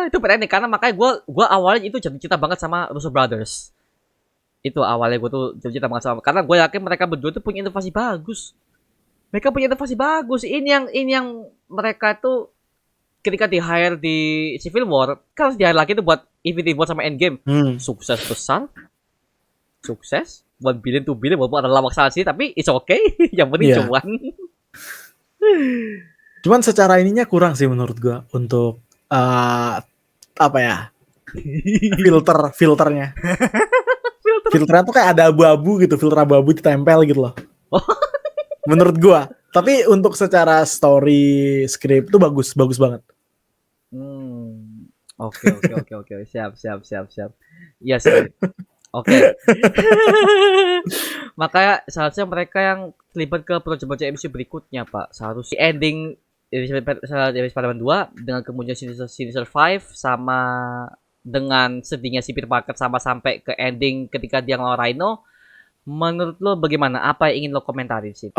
Itu bad ending karena makanya gua awalnya itu jatuh cinta banget sama Russo Brothers. Itu awalnya gua tuh jatuh cinta banget sama karena gua yakin mereka berdua tuh punya inovasi bagus. Ini yang mereka tuh ketika di hire di Civil War kan harus di hire lagi tuh buat Infinity War sama Endgame. Sukses besar. Sukses 1 billion 2 billion walaupun ada lawak salah sih tapi it's okay. Yang penting cuan. Cuman secara ininya kurang sih menurut gua untuk apa ya? filternya. Filternya tuh kayak ada abu-abu gitu, filter abu-abu ditempel gitu loh. Menurut gua. Tapi untuk secara story script tuh bagus banget. Oke. Siap. Iya sih. Oke. Makanya seharusnya mereka yang terlibat ke proyek-proyek MCU berikutnya, Pak. Seharusnya ending Spider-Man 2 dengan kemunculan Sinister 5 sama dengan sedihnya si Peter Parker sama sampai ke ending ketika dia ngelawan Rhino. Menurut lo bagaimana? Apa yang ingin lo komentarin sih?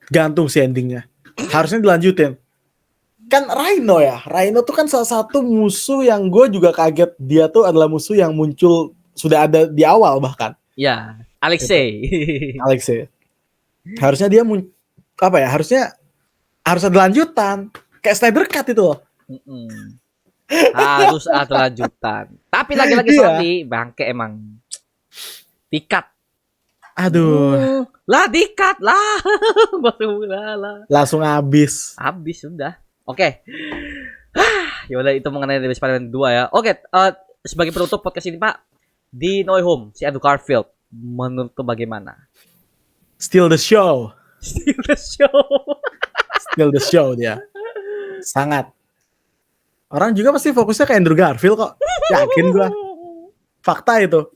Gantung sih endingnya. Harusnya dilanjutin. Kan Rhino tuh kan salah satu musuh yang gue juga kaget. Dia tuh adalah musuh yang muncul sudah ada di awal bahkan. Ya, Alexei. Harusnya dia harusnya harus ada lanjutan. Kayak Snyder Cut itu loh. Harus ada lanjutan. Tapi lagi-lagi Sony bangke emang. Dikat. Aduh. Dikat lah. Langsung habis Sudah. Oke. Ya udah itu mengenai Spider-Man 2 ya. Oke, sebagai penutup podcast ini, Pak, di No Way Home si Andrew Garfield menurut lo bagaimana? Still the show dia. Sangat. Orang juga pasti fokusnya ke Andrew Garfield kok. Yakin gua. Fakta itu.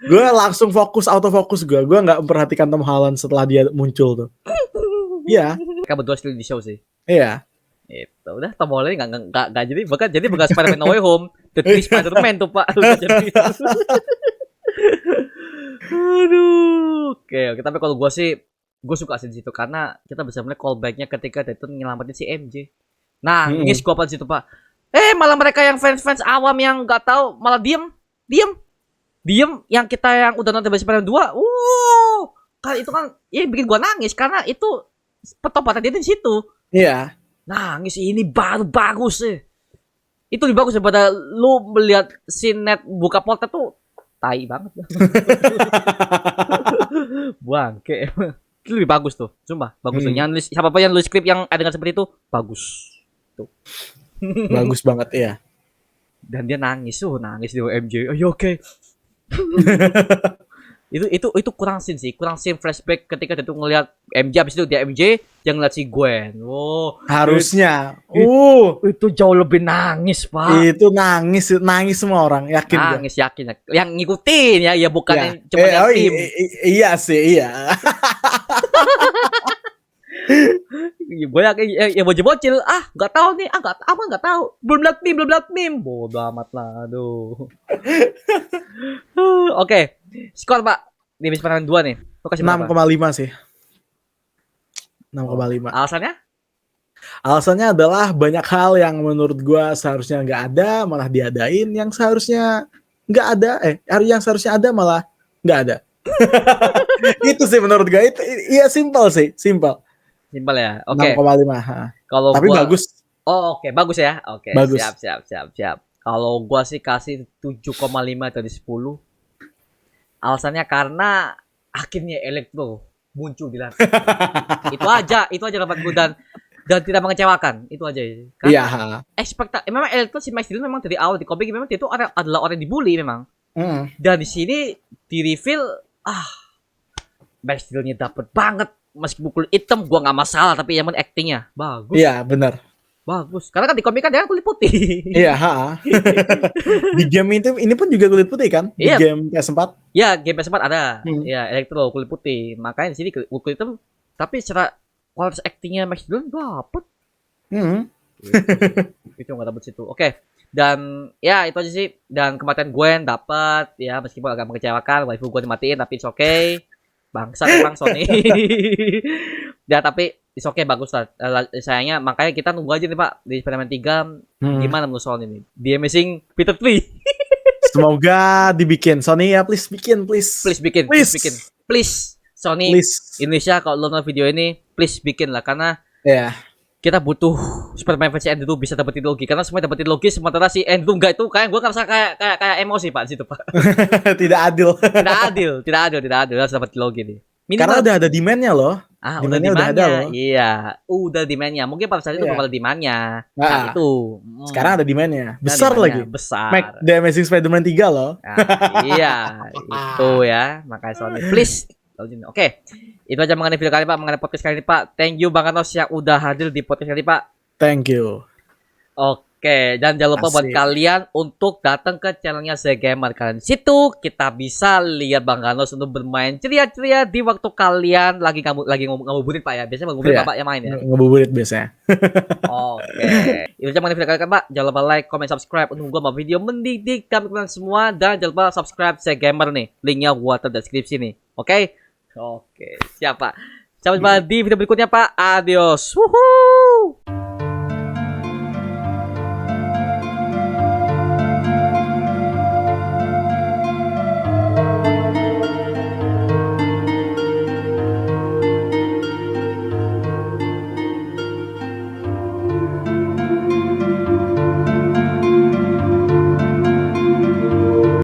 Gue langsung autofokus gue nggak memperhatikan Tom Holland setelah dia muncul tuh. Iya. Mereka berdua still di show sih. Iya. Itu udah Tom Holland nggak jadi bukan Spider-Man No Way Home, The Three Spider-Man tuh Pak. Aduh. Oke. Tapi kalau gue suka sih di situ karena kita bisa melihat callbacknya ketika dia tuh nyelamatin si MJ. Nangis gue apa di situ Pak. Malah mereka yang fans awam yang nggak tahu malah diem yang kita yang udah nonton Spider-Man 2. Kan itu kan bikin gua nangis karena itu petobatan dia di situ. Iya. Nangis ini baru bagus sih. Itu lebih bagus daripada lu melihat Sinet buka portal tuh tai banget. Bangke. Itu lebih bagus tuh. Sumpah, bagus tuh. Yang siapa yang nulis skrip yang adegan seperti itu bagus. Tuh. Bagus banget ya. Dan dia nangis di MJ. Oke. itu kurang scene flashback ketika dia tuh ngelihat MJ habis itu dia MJ yang ngeliat si Gwen. Harusnya. Itu jauh lebih nangis, Pak. Itu nangis semua orang, yakin. Nangis yakin. Yang ngikutin ya bukan cuma yang tim. Iya sih, iya. Gue yakin yang bocil nggak tahu nih, nggak tahu, belum liat meme, bodoh amat lah, aduh. Oke, skor Pak di Spider-Man 2 nih, lo kasih 6,5 sih. 6,5. Alasannya adalah banyak hal yang menurut gua seharusnya nggak ada malah diadain, yang seharusnya nggak ada, yang seharusnya ada malah nggak ada. Itu sih menurut gua itu, iya simpel ya. Oke. 6,5. Kalau tapi bagus. Oke, bagus ya. Oke. Bagus. Siap. Kalau gua sih kasih 7,5 dari 10. Alasannya karena akhirnya Electro muncul di layar. Itu aja dapat gua dan tidak mengecewakan. Itu aja. Iya. Memang Electro si Max Dillon memang dari awal di komik memang dia itu adalah orang yang dibully memang. Dan di sini di reveal Max Dillon-nya dapet banget. meskipun kulit hitam gua nggak masalah, tapi yang penting actingnya bagus. Iya, benar. Bagus. Karena kan di komik kan dia kulit putih. Iya, Di game itu ini pun juga kulit putih kan? Di Iya. game PS4. Ya, game PS4 ada. Hmm. Ya, Electro kulit putih. Makanya di sini kulit hitam, tapi secara kualitas actingnya Max Dillon dapet. Hmm. Itu nggak dapet situ. Oke. Dan ya itu aja sih. Dan kematian Gwen dapat ya meskipun agak mengecewakan, waifu gue dimatiin tapi it's okay. Bangsa emang Sony. Ya tapi it's okay, bagus lah. Sayangnya makanya kita nunggu aja nih Pak di Spider-Man 3 gimana menurut Sony nih. The Amazing Peter 3. Semoga dibikin Sony ya, please bikin, please. Please bikin. Please Sony Please. Indonesia kalau lo nonton video ini please bikin lah karena Ya. kita butuh Spider-Man versi Andrew bisa dapetin logi karena semua dapetin logi sementara si Andrew enggak itu kayak gue ngerasa kayak emosi Pak di situ Pak. Tidak adil. tidak adil harus dapetin logi nih. Karena udah ada demand-nya loh. Demand-nya udah ada loh. Iya, udah demand-nya. Mungkin pada saat itu Iya. belum ada demand-nya. Nah, Saat itu. Sekarang ada demand-nya. Nah, Besar demand-nya lagi. Besar. The Amazing Spider-Man 3 loh. Nah, iya, itu ya. Makanya Sony please. Oke. Itu aja mengenai video kali Pak, mengenai podcast kali ini Pak. Thank you Bang Anos yang udah hadir di podcast kali ini Pak. Thank you. Oke, dan jangan lupa buat Asik. kalian untuk datang ke channelnya Gamer. Kalian di situ kita bisa lihat Bang Ganos untuk bermain ceria-ceria di waktu kalian lagi ngabuburit Pak ya. Biasanya ngabuburit Iya. Bapak yang main ya. Ngebuburit biasanya. Oke. Itu aja mengenai video kalian Pak. Jangan lupa like, comment, subscribe untuk gua mau video mendidik kalian semua dan jangan lupa subscribe Gamer nih. Linknya gua taruh di deskripsi nih. Oke? Oke, siap Pak. Sampai jumpa di video berikutnya Pak. Adios. Wuhuu.